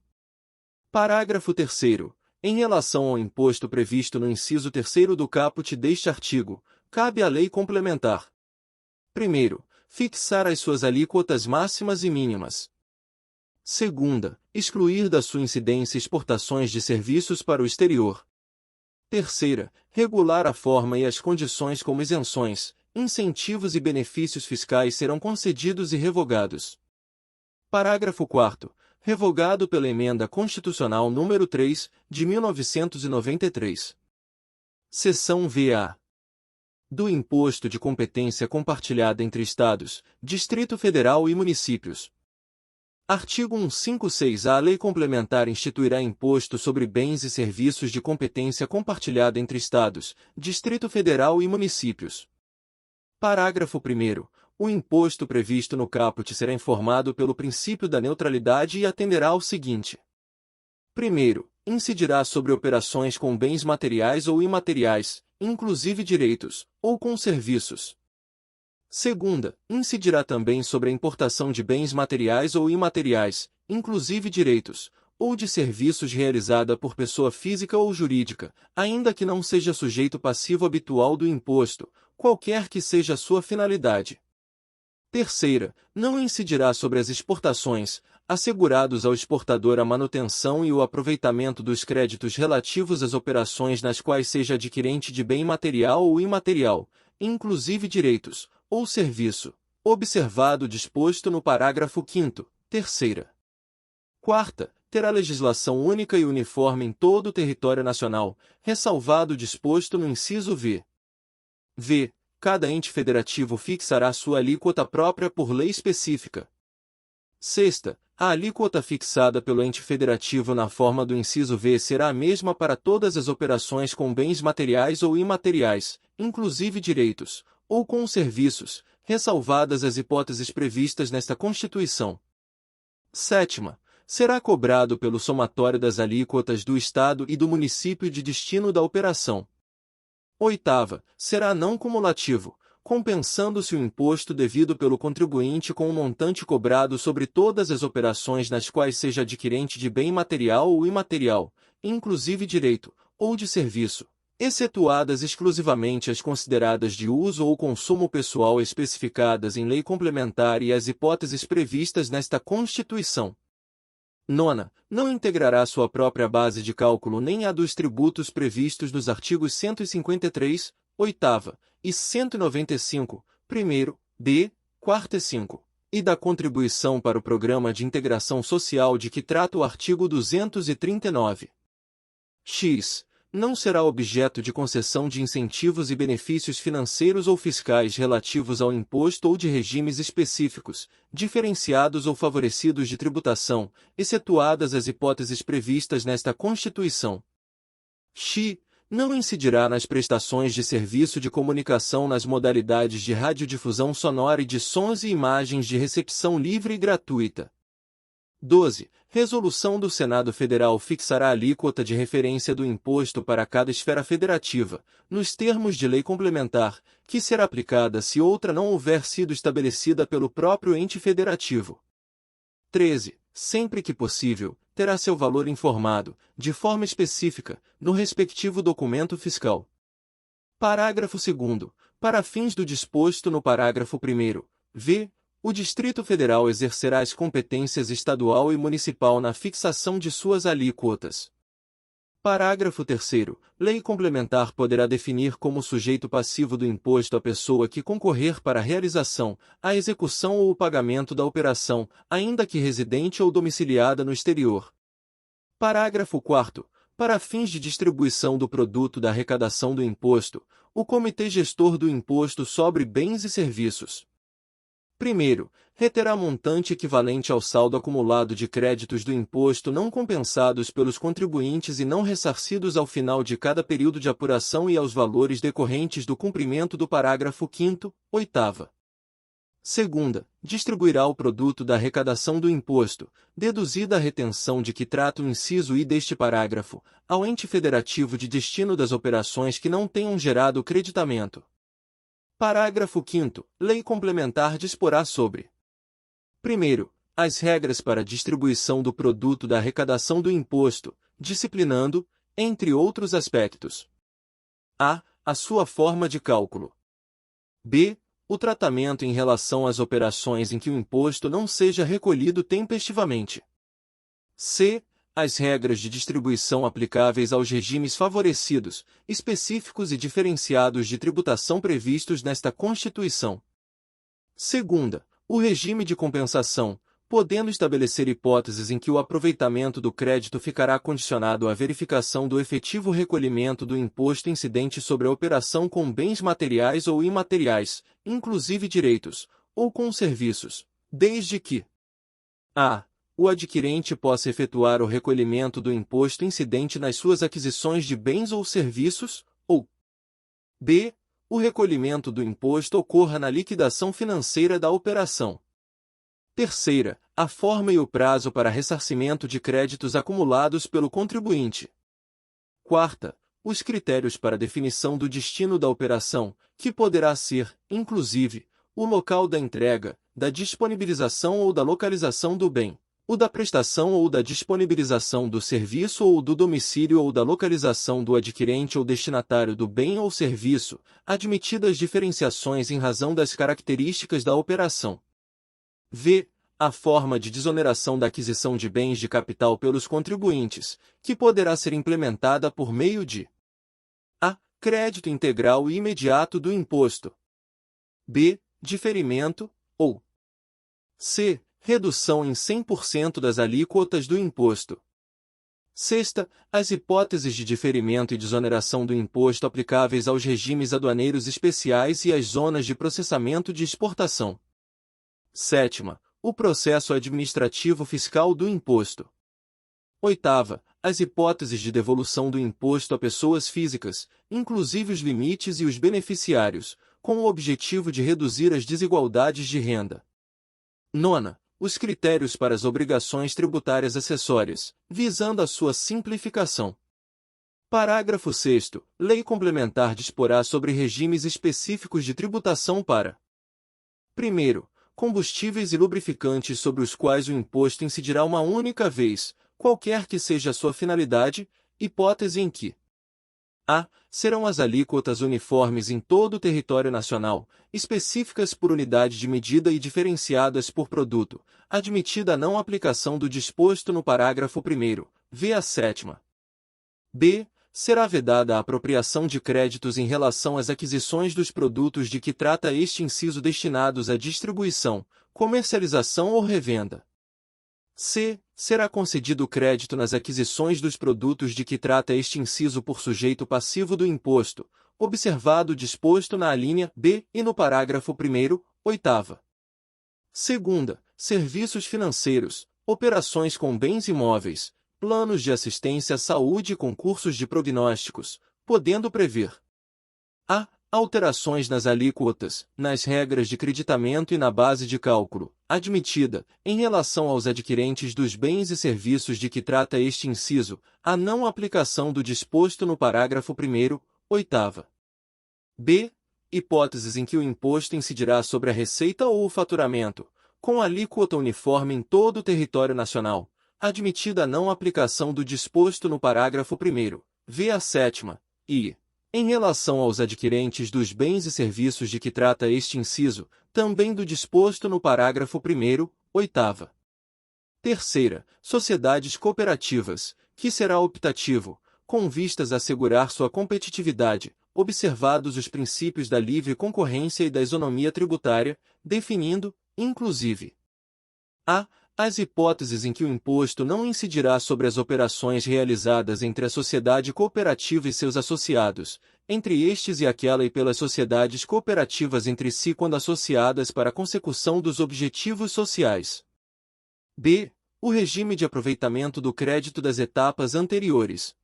Parágrafo 3º. Em relação ao imposto previsto no inciso 3º do caput deste artigo, cabe à lei complementar. Primeiro, fixar as suas alíquotas máximas e mínimas. Segunda, excluir da sua incidência exportações de serviços para o exterior. Terceira, regular a forma e as condições como isenções, incentivos e benefícios fiscais serão concedidos e revogados. Parágrafo 4º. Revogado pela Emenda Constitucional nº 3, de 1993. Seção VA. Do Imposto de Competência Compartilhada entre Estados, Distrito Federal e Municípios. Artigo 156-A. A Lei Complementar instituirá imposto sobre bens e serviços de competência compartilhada entre Estados, Distrito Federal e Municípios. Parágrafo 1º. O imposto previsto no caput será informado pelo princípio da neutralidade e atenderá ao seguinte. Primeiro, incidirá sobre operações com bens materiais ou imateriais, inclusive direitos, ou com serviços. Segunda, incidirá também sobre a importação de bens materiais ou imateriais, inclusive direitos, ou de serviços realizada por pessoa física ou jurídica, ainda que não seja sujeito passivo habitual do imposto, qualquer que seja a sua finalidade. Terceira, não incidirá sobre as exportações, assegurados ao exportador a manutenção e o aproveitamento dos créditos relativos às operações nas quais seja adquirente de bem material ou imaterial, inclusive direitos, ou serviço, observado o disposto no parágrafo 5º, terceira. Quarta, terá legislação única e uniforme em todo o território nacional, ressalvado o disposto no inciso V. V. Cada ente federativo fixará sua alíquota própria por lei específica. Sexta, a alíquota fixada pelo ente federativo na forma do inciso V será a mesma para todas as operações com bens materiais ou imateriais, inclusive direitos, ou com serviços, ressalvadas as hipóteses previstas nesta Constituição. Sétima, será cobrado pelo somatório das alíquotas do Estado e do município de destino da operação. Oitava, será não cumulativo, compensando-se o imposto devido pelo contribuinte com o montante cobrado sobre todas as operações nas quais seja adquirente de bem material ou imaterial, inclusive direito, ou de serviço, excetuadas exclusivamente as consideradas de uso ou consumo pessoal especificadas em lei complementar e as hipóteses previstas nesta Constituição. Nona, não integrará sua própria base de cálculo nem a dos tributos previstos nos artigos 153, 8ª, e 195, 1º, d, 4º e 5, e da contribuição para o Programa de Integração Social de que trata o artigo 239. X. Não será objeto de concessão de incentivos e benefícios financeiros ou fiscais relativos ao imposto ou de regimes específicos, diferenciados ou favorecidos de tributação, excetuadas as hipóteses previstas nesta Constituição. X. Não incidirá nas prestações de serviço de comunicação nas modalidades de radiodifusão sonora e de sons e imagens de recepção livre e gratuita. 12. Resolução do Senado Federal fixará a alíquota de referência do imposto para cada esfera federativa, nos termos de lei complementar, que será aplicada se outra não houver sido estabelecida pelo próprio ente federativo. 13. Sempre que possível, terá seu valor informado, de forma específica, no respectivo documento fiscal. Parágrafo 2º. Para fins do disposto no parágrafo 1º, v. O Distrito Federal exercerá as competências estadual e municipal na fixação de suas alíquotas. Parágrafo 3º. Lei complementar poderá definir como sujeito passivo do imposto a pessoa que concorrer para a realização, a execução ou o pagamento da operação, ainda que residente ou domiciliada no exterior. Parágrafo 4º. Para fins de distribuição do produto da arrecadação do imposto, o Comitê Gestor do Imposto sobre Bens e Serviços. Primeiro, reterá montante equivalente ao saldo acumulado de créditos do imposto não compensados pelos contribuintes e não ressarcidos ao final de cada período de apuração e aos valores decorrentes do cumprimento do parágrafo 5º, 8ª. Segunda, distribuirá o produto da arrecadação do imposto, deduzida a retenção de que trata o inciso I deste parágrafo, ao ente federativo de destino das operações que não tenham gerado creditamento. Parágrafo 5º. Lei complementar disporá sobre: primeiro, as regras para a distribuição do produto da arrecadação do imposto, disciplinando, entre outros aspectos: a. A sua forma de cálculo. b. O tratamento em relação às operações em que o imposto não seja recolhido tempestivamente. c. As regras de distribuição aplicáveis aos regimes favorecidos, específicos e diferenciados de tributação previstos nesta Constituição. Segunda, o regime de compensação, podendo estabelecer hipóteses em que o aproveitamento do crédito ficará condicionado à verificação do efetivo recolhimento do imposto incidente sobre a operação com bens materiais ou imateriais, inclusive direitos, ou com serviços, desde que a. O adquirente possa efetuar o recolhimento do imposto incidente nas suas aquisições de bens ou serviços, ou b. O recolhimento do imposto ocorra na liquidação financeira da operação. Terceira, a forma e o prazo para ressarcimento de créditos acumulados pelo contribuinte. Quarta, os critérios para definição do destino da operação, que poderá ser, inclusive, o local da entrega, da disponibilização ou da localização do bem, o da prestação ou da disponibilização do serviço ou do domicílio ou da localização do adquirente ou destinatário do bem ou serviço, admitidas diferenciações em razão das características da operação. V. A forma de desoneração da aquisição de bens de capital pelos contribuintes, que poderá ser implementada por meio de a. Crédito integral e imediato do imposto. b. Diferimento, ou c. Redução em 100% das alíquotas do imposto. Sexta, as hipóteses de diferimento e desoneração do imposto aplicáveis aos regimes aduaneiros especiais e às zonas de processamento de exportação. Sétima, o processo administrativo fiscal do imposto. Oitava, as hipóteses de devolução do imposto a pessoas físicas, inclusive os limites e os beneficiários, com o objetivo de reduzir as desigualdades de renda. Nona, os critérios para as obrigações tributárias acessórias, visando a sua simplificação. Parágrafo 6º. Lei complementar disporá sobre regimes específicos de tributação para: primeiro, combustíveis e lubrificantes sobre os quais o imposto incidirá uma única vez, qualquer que seja a sua finalidade, hipótese em que a. Serão as alíquotas uniformes em todo o território nacional, específicas por unidade de medida e diferenciadas por produto, admitida a não aplicação do disposto no parágrafo 1º, v. a 7ª. b. Será vedada a apropriação de créditos em relação às aquisições dos produtos de que trata este inciso destinados à distribuição, comercialização ou revenda. c. Será concedido crédito nas aquisições dos produtos de que trata este inciso por sujeito passivo do imposto, observado o disposto na alínea b e no parágrafo 1º, 8ª. Segunda, serviços financeiros, operações com bens imóveis, planos de assistência à saúde e concursos de prognósticos, podendo prever a. Alterações nas alíquotas, nas regras de creditamento e na base de cálculo, admitida, em relação aos adquirentes dos bens e serviços de que trata este inciso, a não aplicação do disposto no parágrafo 1º, 8ª. b. Hipóteses em que o imposto incidirá sobre a receita ou o faturamento, com alíquota uniforme em todo o território nacional, admitida a não aplicação do disposto no parágrafo 1º, v. a 7ª, e Em relação aos adquirentes dos bens e serviços de que trata este inciso, também do disposto no parágrafo 1º, oitava. Terceira, sociedades cooperativas, que será optativo, com vistas a assegurar sua competitividade, observados os princípios da livre concorrência e da isonomia tributária, definindo, inclusive, a. As hipóteses em que o imposto não incidirá sobre as operações realizadas entre a sociedade cooperativa e seus associados, entre estes e aquela e pelas sociedades cooperativas entre si quando associadas para a consecução dos objetivos sociais. B. O regime de aproveitamento do crédito das etapas anteriores.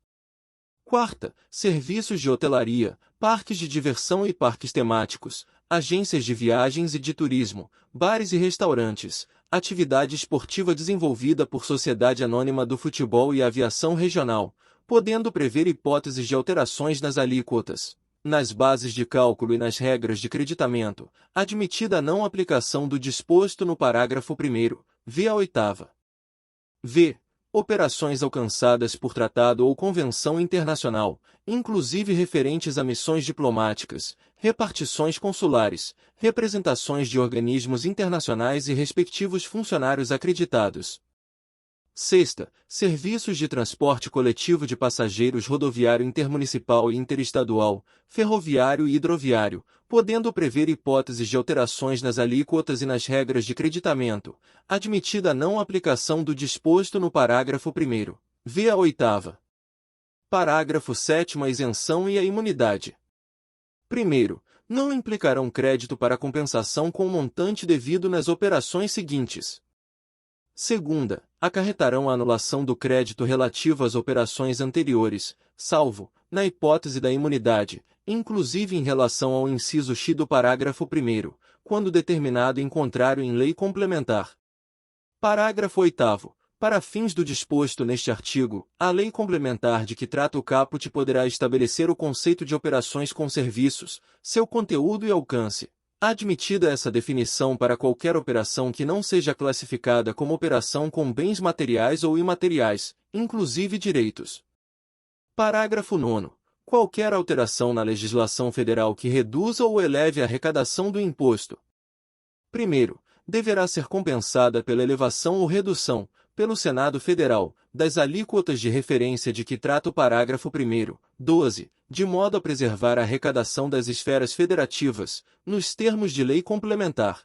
Quarta, serviços de hotelaria, parques de diversão e parques temáticos, agências de viagens e de turismo, bares e restaurantes, atividade esportiva desenvolvida por Sociedade Anônima do Futebol e Aviação Regional, podendo prever hipóteses de alterações nas alíquotas, nas bases de cálculo e nas regras de creditamento, admitida a não aplicação do disposto no parágrafo 1º, v. a oitava. V. Operações alcançadas por tratado ou convenção internacional, inclusive referentes a missões diplomáticas, repartições consulares, representações de organismos internacionais e respectivos funcionários acreditados. Sexta, serviços de transporte coletivo de passageiros rodoviário intermunicipal e interestadual, ferroviário e hidroviário, podendo prever hipóteses de alterações nas alíquotas e nas regras de creditamento, admitida a não aplicação do disposto no parágrafo 1º, v. a oitava. Parágrafo 7º. A isenção e a imunidade. Primeiro, não implicarão crédito para compensação com o montante devido nas operações seguintes. Segunda, acarretarão a anulação do crédito relativo às operações anteriores, salvo, na hipótese da imunidade, inclusive em relação ao inciso X do parágrafo 1º, quando determinado em contrário em lei complementar. Parágrafo 8º. Para fins do disposto neste artigo, a lei complementar de que trata o caput poderá estabelecer o conceito de operações com serviços, seu conteúdo e alcance. Admitida essa definição para qualquer operação que não seja classificada como operação com bens materiais ou imateriais, inclusive direitos. Parágrafo 9º. Qualquer alteração na legislação federal que reduza ou eleve a arrecadação do imposto. Primeiro, deverá ser compensada pela elevação ou redução, pelo Senado Federal, das alíquotas de referência de que trata o parágrafo 1º, 12, de modo a preservar a arrecadação das esferas federativas, nos termos de lei complementar.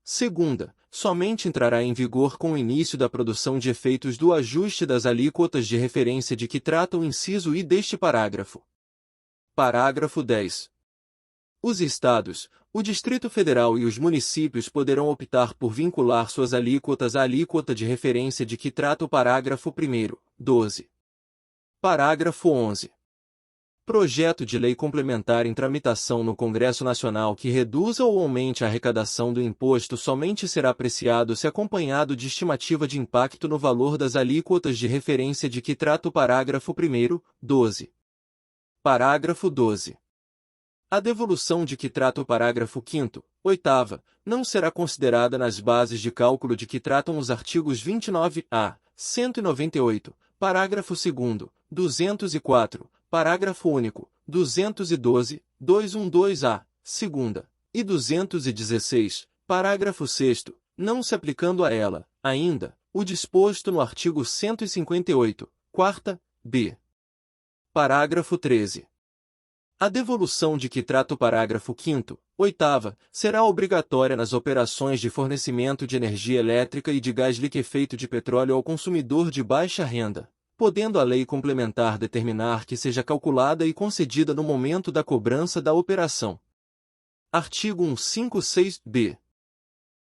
Segunda, somente entrará em vigor com o início da produção de efeitos do ajuste das alíquotas de referência de que trata o inciso I deste parágrafo. Parágrafo 10. Os Estados, o Distrito Federal e os municípios poderão optar por vincular suas alíquotas à alíquota de referência de que trata o parágrafo 1º, 12. Parágrafo 11. Projeto de lei complementar em tramitação no Congresso Nacional que reduza ou aumente a arrecadação do imposto somente será apreciado se acompanhado de estimativa de impacto no valor das alíquotas de referência de que trata o parágrafo 1º, 12. Parágrafo 12. A devolução de que trata o parágrafo 5º, oitava, não será considerada nas bases de cálculo de que tratam os artigos 29-A, 198, parágrafo 2º, 204, parágrafo único, 212, 212-A, segunda, e 216, parágrafo 6º, não se aplicando a ela, ainda, o disposto no artigo 158, quarta, b. Parágrafo 13. A devolução de que trata o parágrafo 5º, oitava, será obrigatória nas operações de fornecimento de energia elétrica e de gás liquefeito de petróleo ao consumidor de baixa renda, podendo a lei complementar determinar que seja calculada e concedida no momento da cobrança da operação. Artigo 156-B.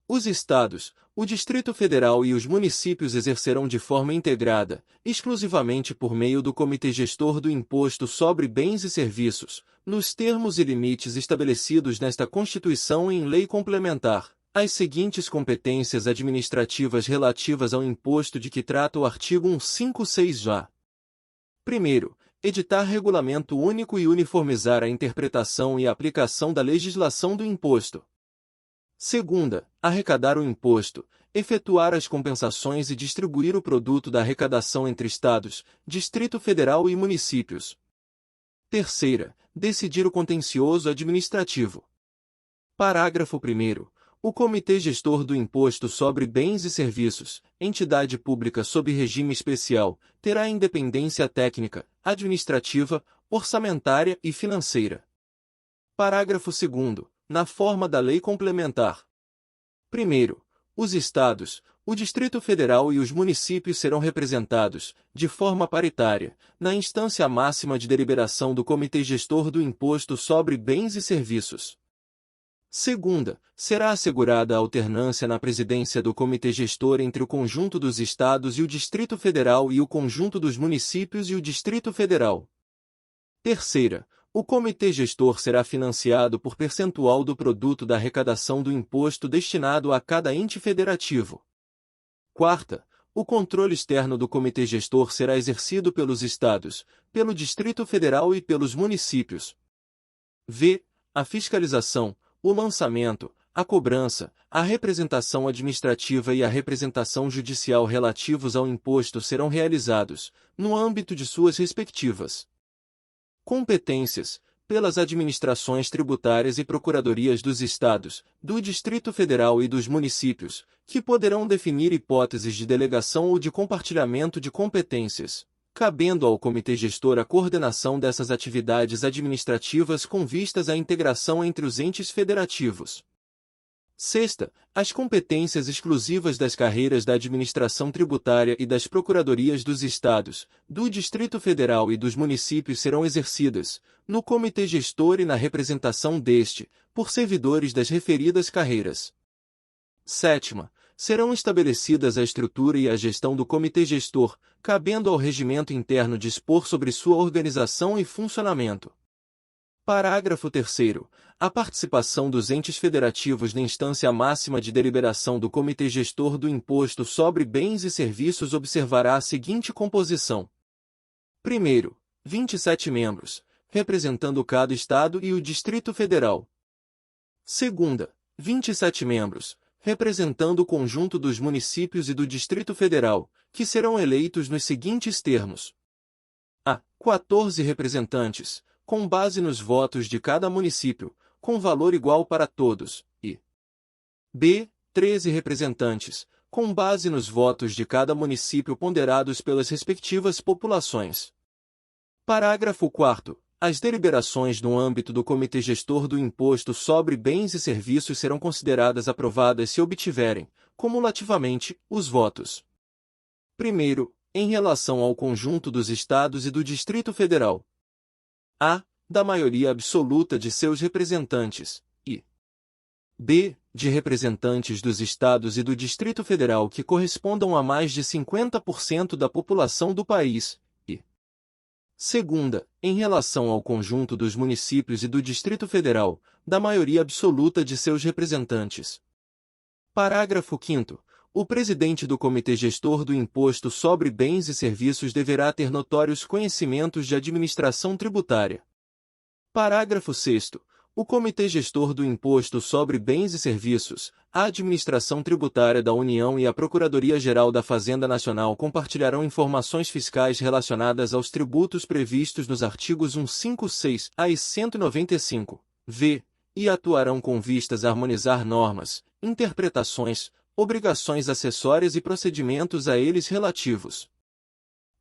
Os Estados, o Distrito Federal e os municípios exercerão de forma integrada, exclusivamente por meio do Comitê Gestor do Imposto sobre Bens e Serviços, nos termos e limites estabelecidos nesta Constituição e em lei complementar, as seguintes competências administrativas relativas ao imposto de que trata o artigo 156-A. Primeiro, editar regulamento único e uniformizar a interpretação e a aplicação da legislação do imposto. Segunda, arrecadar o imposto, efetuar as compensações e distribuir o produto da arrecadação entre Estados, Distrito Federal e municípios. Terceira, decidir o contencioso administrativo. Parágrafo 1º. O Comitê Gestor do Imposto sobre Bens e Serviços, entidade pública sob regime especial, terá independência técnica, administrativa, orçamentária e financeira. Parágrafo 2º. Na forma da Lei Complementar. Primeiro, os Estados, o Distrito Federal e os municípios serão representados, de forma paritária, na instância máxima de deliberação do Comitê Gestor do Imposto sobre Bens e Serviços. Segunda, será assegurada a alternância na presidência do Comitê Gestor entre o conjunto dos Estados e o Distrito Federal e o conjunto dos municípios e o Distrito Federal. Terceira, o Comitê Gestor será financiado por percentual do produto da arrecadação do imposto destinado a cada ente federativo. Quarta, o controle externo do Comitê Gestor será exercido pelos Estados, pelo Distrito Federal e pelos municípios. V. A fiscalização, o lançamento, a cobrança, a representação administrativa e a representação judicial relativos ao imposto serão realizados, no âmbito de suas respectivas competências, pelas administrações tributárias e procuradorias dos Estados, do Distrito Federal e dos municípios, que poderão definir hipóteses de delegação ou de compartilhamento de competências, cabendo ao Comitê Gestor a coordenação dessas atividades administrativas com vistas à integração entre os entes federativos. Sexta, as competências exclusivas das carreiras da administração tributária e das procuradorias dos Estados, do Distrito Federal e dos municípios serão exercidas, no Comitê Gestor e na representação deste, por servidores das referidas carreiras. Sétima, serão estabelecidas a estrutura e a gestão do Comitê Gestor, cabendo ao regimento interno dispor sobre sua organização e funcionamento. Parágrafo 3º. A participação dos entes federativos na instância máxima de deliberação do Comitê Gestor do Imposto sobre Bens e Serviços observará a seguinte composição. Primeiro, 27 membros, representando cada Estado e o Distrito Federal. Segunda, 27 membros, representando o conjunto dos municípios e do Distrito Federal, que serão eleitos nos seguintes termos. A. 14 representantes, com base nos votos de cada município, com valor igual para todos, e b. 13 representantes, com base nos votos de cada município ponderados pelas respectivas populações. Parágrafo 4º. As deliberações no âmbito do Comitê Gestor do Imposto sobre Bens e Serviços serão consideradas aprovadas se obtiverem, cumulativamente, os votos. Primeiro, em relação ao conjunto dos Estados e do Distrito Federal. A. Da maioria absoluta de seus representantes, e b. De representantes dos Estados e do Distrito Federal que correspondam a mais de 50% da população do país, e segunda, em relação ao conjunto dos municípios e do Distrito Federal, da maioria absoluta de seus representantes. Parágrafo 5º. O presidente do Comitê Gestor do Imposto sobre Bens e Serviços deverá ter notórios conhecimentos de administração tributária. Parágrafo 6º. O Comitê Gestor do Imposto sobre Bens e Serviços, a Administração Tributária da União e a Procuradoria-Geral da Fazenda Nacional compartilharão informações fiscais relacionadas aos tributos previstos nos artigos 156 a e 195, v, e atuarão com vistas a harmonizar normas, interpretações, obrigações acessórias e procedimentos a eles relativos.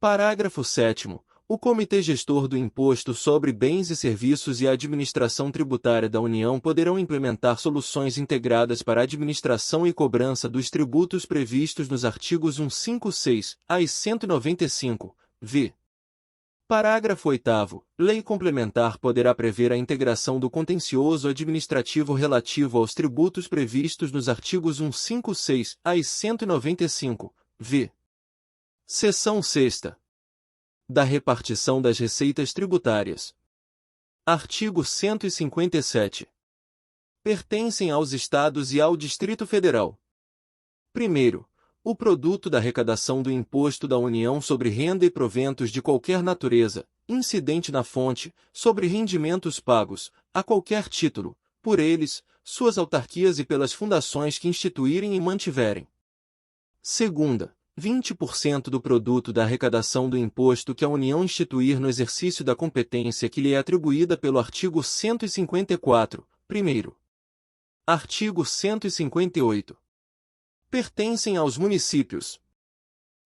Parágrafo 7º. O Comitê Gestor do Imposto sobre Bens e Serviços e a Administração Tributária da União poderão implementar soluções integradas para a administração e cobrança dos tributos previstos nos artigos 156 a e 195, v. Parágrafo 8º. Lei complementar poderá prever a integração do contencioso administrativo relativo aos tributos previstos nos artigos 156 a e 195, v. Seção 6ª. Da repartição das receitas tributárias. Artigo 157. Pertencem aos Estados e ao Distrito Federal. Primeiro, o produto da arrecadação do Imposto da União sobre renda e proventos de qualquer natureza, incidente na fonte, sobre rendimentos pagos, a qualquer título, por eles, suas autarquias e pelas fundações que instituírem e mantiverem. Segunda, 20% do produto da arrecadação do imposto que a União instituir no exercício da competência que lhe é atribuída pelo artigo 154, primeiro. Artigo 158. Pertencem aos municípios.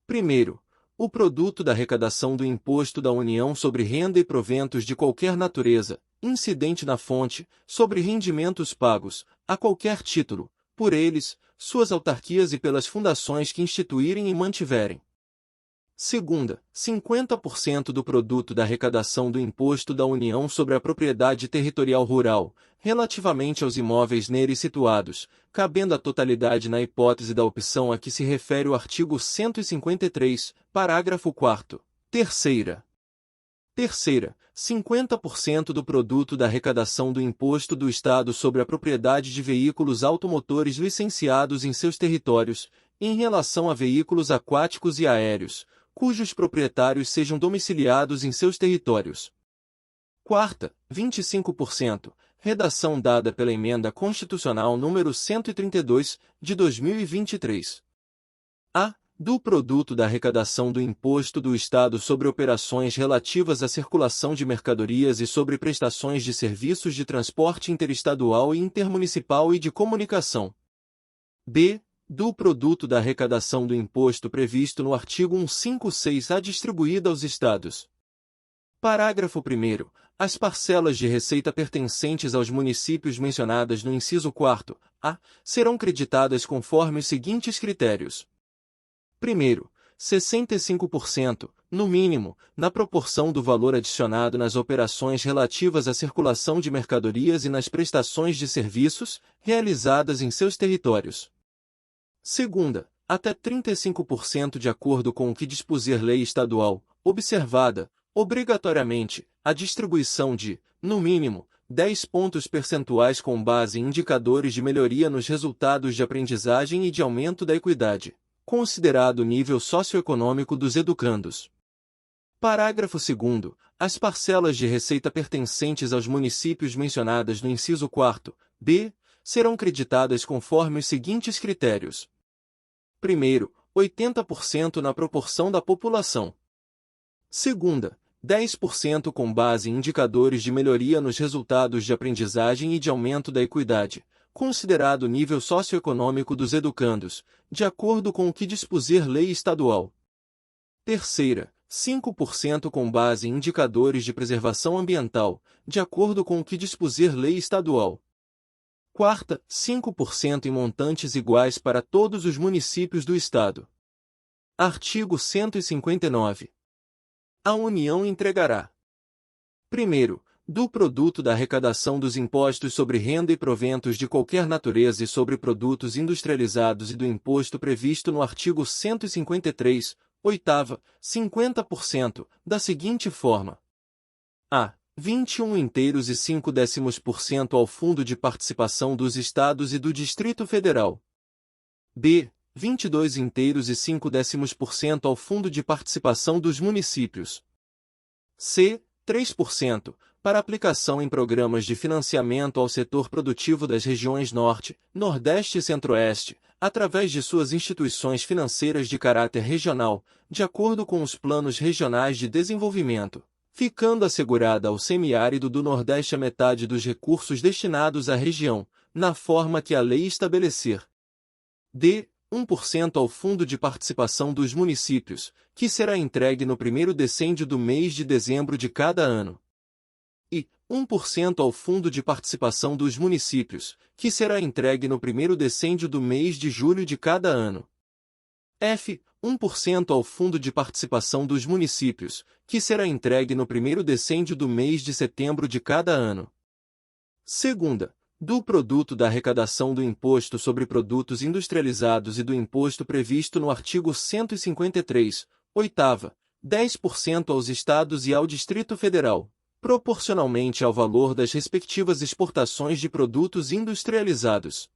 Primeiro, o produto da arrecadação do imposto da União sobre renda e proventos de qualquer natureza, incidente na fonte, sobre rendimentos pagos, a qualquer título, por eles, suas autarquias e pelas fundações que instituírem e mantiverem. Segunda, 50% do produto da arrecadação do imposto da União sobre a propriedade territorial rural, relativamente aos imóveis nele situados, cabendo a totalidade na hipótese da opção a que se refere o artigo 153, parágrafo 4º. Terceira, 50% do produto da arrecadação do imposto do Estado sobre a propriedade de veículos automotores licenciados em seus territórios, em relação a veículos aquáticos e aéreos, cujos proprietários sejam domiciliados em seus territórios. Quarta, 25%, redação dada pela Emenda Constitucional número 132, de 2023. A. Do produto da arrecadação do imposto do Estado sobre operações relativas à circulação de mercadorias e sobre prestações de serviços de transporte interestadual e intermunicipal e de comunicação. B. Do produto da arrecadação do imposto previsto no artigo 156-A distribuída aos Estados. Parágrafo 1º. As parcelas de receita pertencentes aos municípios mencionadas no inciso 4º-A serão creditadas conforme os seguintes critérios. Primeiro, 65%, no mínimo, na proporção do valor adicionado nas operações relativas à circulação de mercadorias e nas prestações de serviços realizadas em seus territórios. Segunda, até 35% de acordo com o que dispuser lei estadual, observada, obrigatoriamente, a distribuição de, no mínimo, 10 pontos percentuais com base em indicadores de melhoria nos resultados de aprendizagem e de aumento da equidade, considerado o nível socioeconômico dos educandos. Parágrafo 2º. As parcelas de receita pertencentes aos municípios mencionadas no inciso 4º-B serão creditadas conforme os seguintes critérios. Primeiro, 80% na proporção da população. Segunda, 10% com base em indicadores de melhoria nos resultados de aprendizagem e de aumento da equidade, considerado o nível socioeconômico dos educandos, de acordo com o que dispuser lei estadual. Terceira, 5% com base em indicadores de preservação ambiental, de acordo com o que dispuser lei estadual. Quarta, 5% em montantes iguais para todos os municípios do Estado. Artigo 159. A União entregará: primeiro, do produto da arrecadação dos impostos sobre renda e proventos de qualquer natureza e sobre produtos industrializados e do imposto previsto no artigo 153, oitava, 50%, da seguinte forma. A. 21,5% ao Fundo de Participação dos Estados e do Distrito Federal. B. 22,5% ao Fundo de Participação dos Municípios. C. 3%, para aplicação em programas de financiamento ao setor produtivo das regiões Norte, Nordeste e Centro-Oeste, através de suas instituições financeiras de caráter regional, de acordo com os planos regionais de desenvolvimento, ficando assegurada ao semiárido do Nordeste a metade dos recursos destinados à região, na forma que a lei estabelecer. D. 1% ao Fundo de Participação dos Municípios, que será entregue no primeiro decêndio do mês de dezembro de cada ano. E 1% ao Fundo de Participação dos Municípios, que será entregue no primeiro decêndio do mês de julho de cada ano. F. 1% ao Fundo de Participação dos Municípios, que será entregue no primeiro decêndio do mês de setembro de cada ano. Segunda, do produto da arrecadação do Imposto sobre Produtos Industrializados e do imposto previsto no artigo 153, oitava, 10% aos Estados e ao Distrito Federal, proporcionalmente ao valor das respectivas exportações de produtos industrializados.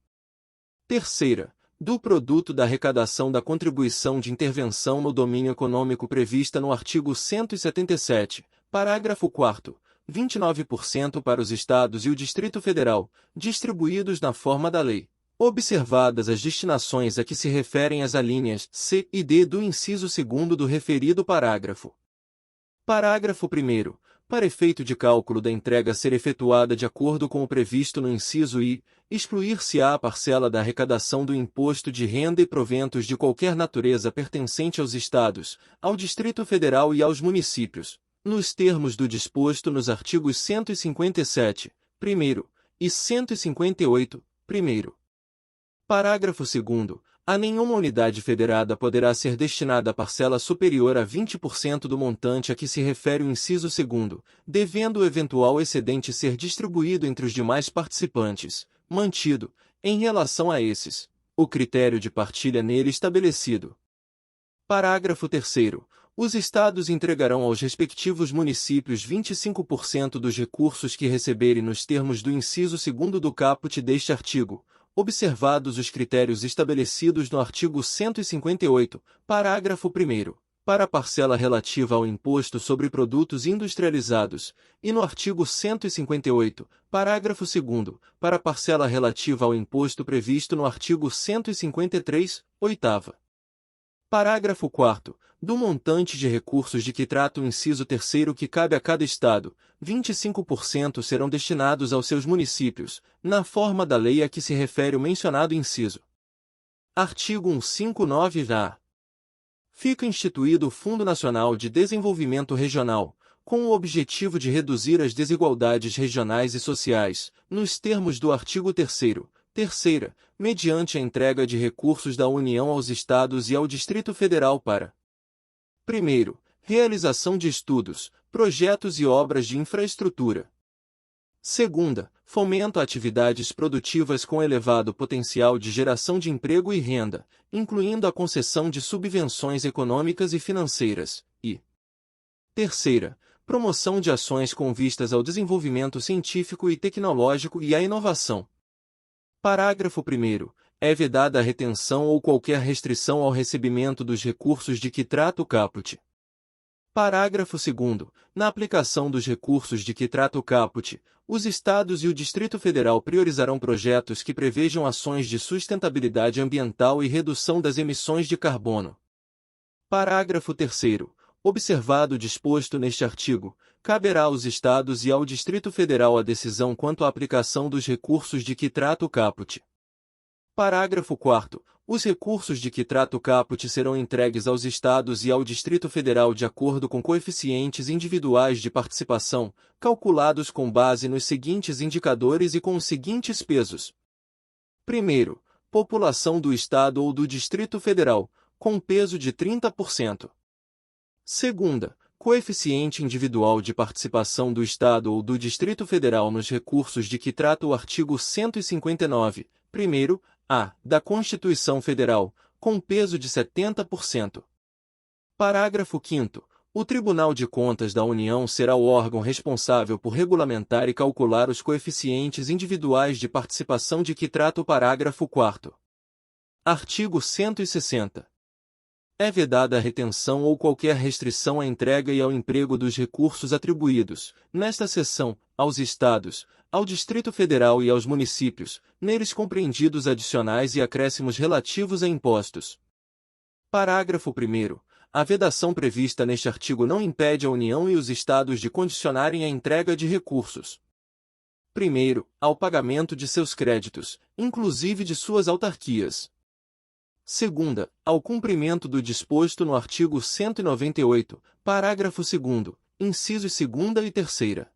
Terceira, do produto da arrecadação da contribuição de intervenção no domínio econômico prevista no artigo 177, parágrafo 4º, 29% para os Estados e o Distrito Federal, distribuídos na forma da lei. observadas as destinações a que se referem as alíneas C e D do inciso 2º do referido parágrafo. Parágrafo 1º. Para efeito de cálculo da entrega ser efetuada de acordo com o previsto no inciso I, excluir-se-á a parcela da arrecadação do imposto de renda e proventos de qualquer natureza pertencente aos Estados, ao Distrito Federal e aos municípios, nos termos do disposto nos artigos 157, primeiro, e 158, primeiro. Parágrafo 2º. A nenhuma unidade federada poderá ser destinada a parcela superior a 20% do montante a que se refere o inciso 2º, devendo o eventual excedente ser distribuído entre os demais participantes, mantido, em relação a esses, o critério de partilha nele estabelecido. Parágrafo 3º. Os Estados entregarão aos respectivos municípios 25% dos recursos que receberem nos termos do inciso 2º do caput deste artigo, observados os critérios estabelecidos no artigo 158, parágrafo 1º, para a parcela relativa ao imposto sobre produtos industrializados, e no artigo 158, parágrafo 2º, para a parcela relativa ao imposto previsto no artigo 153, oitava. Parágrafo 4º. Do montante de recursos de que trata o inciso 3º que cabe a cada Estado, 25% serão destinados aos seus municípios, na forma da lei a que se refere o mencionado inciso. Artigo 159-A. Fica instituído o Fundo Nacional de Desenvolvimento Regional, com o objetivo de reduzir as desigualdades regionais e sociais, nos termos do artigo 3º, terceira, mediante a entrega de recursos da União aos Estados e ao Distrito Federal para: primeiro, realização de estudos, projetos e obras de infraestrutura. Segunda, fomento a atividades produtivas com elevado potencial de geração de emprego e renda, incluindo a concessão de subvenções econômicas e financeiras. E terceira, promoção de ações com vistas ao desenvolvimento científico e tecnológico e à inovação. Parágrafo 1º. É vedada a retenção ou qualquer restrição ao recebimento dos recursos de que trata o caput. Parágrafo 2º. Na aplicação dos recursos de que trata o caput, os Estados e o Distrito Federal priorizarão projetos que prevejam ações de sustentabilidade ambiental e redução das emissões de carbono. Parágrafo 3º. Observado o disposto neste artigo, caberá aos Estados e ao Distrito Federal a decisão quanto à aplicação dos recursos de que trata o caput. Parágrafo 4º. Os recursos de que trata o caput serão entregues aos Estados e ao Distrito Federal de acordo com coeficientes individuais de participação, calculados com base nos seguintes indicadores e com os seguintes pesos. Primeiro, população do Estado ou do Distrito Federal, com peso de 30%. Segunda, coeficiente individual de participação do Estado ou do Distrito Federal nos recursos de que trata o artigo 159, primeiro, A, da Constituição Federal, com peso de 70%. Parágrafo 5º. O Tribunal de Contas da União será o órgão responsável por regulamentar e calcular os coeficientes individuais de participação de que trata o parágrafo 4º. Artigo 160. É vedada a retenção ou qualquer restrição à entrega e ao emprego dos recursos atribuídos, nesta seção, aos Estados, ao Distrito Federal e aos municípios, neles compreendidos adicionais e acréscimos relativos a impostos. Parágrafo 1º. A vedação prevista neste artigo não impede a União e os Estados de condicionarem a entrega de recursos. Primeiro, ao pagamento de seus créditos, inclusive de suas autarquias. Segunda, ao cumprimento do disposto no artigo 198, parágrafo 2º, incisos 2ª e 3ª.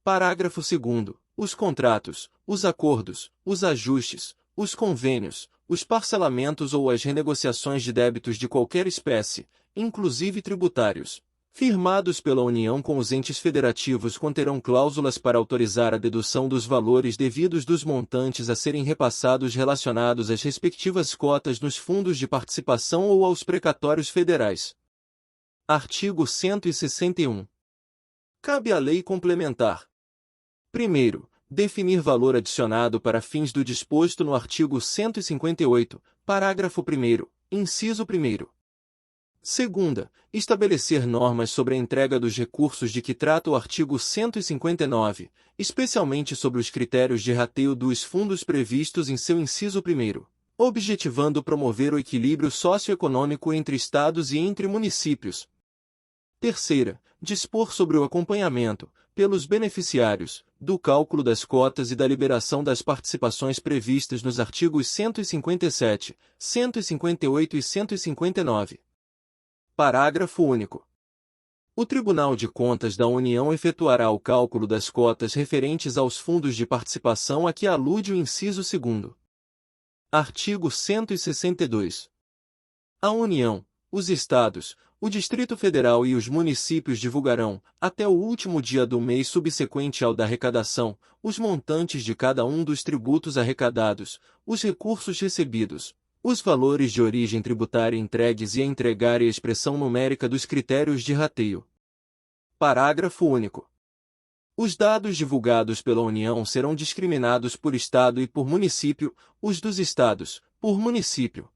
Parágrafo 2º. Os contratos, os acordos, os ajustes, os convênios, os parcelamentos ou as renegociações de débitos de qualquer espécie, inclusive tributários, firmados pela União com os entes federativos conterão cláusulas para autorizar a dedução dos valores devidos dos montantes a serem repassados relacionados às respectivas cotas nos fundos de participação ou aos precatórios federais. Artigo 161. Cabe à lei complementar: primeiro, definir valor adicionado para fins do disposto no artigo 158, parágrafo 1º, inciso 1º. Segunda, estabelecer normas sobre a entrega dos recursos de que trata o artigo 159, especialmente sobre os critérios de rateio dos fundos previstos em seu inciso 1º, objetivando promover o equilíbrio socioeconômico entre estados e entre municípios. Terceira, dispor sobre o acompanhamento, pelos beneficiários, do cálculo das cotas e da liberação das participações previstas nos artigos 157, 158 e 159. Parágrafo único. O Tribunal de Contas da União efetuará o cálculo das cotas referentes aos fundos de participação a que alude o inciso 2º. Artigo 162. A União, os Estados, o Distrito Federal e os municípios divulgarão, até o último dia do mês subsequente ao da arrecadação, os montantes de cada um dos tributos arrecadados, os recursos recebidos, os valores de origem tributária entregues e a entregar e a expressão numérica dos critérios de rateio. Parágrafo único. Os dados divulgados pela União serão discriminados por Estado e por município, os dos Estados, por município,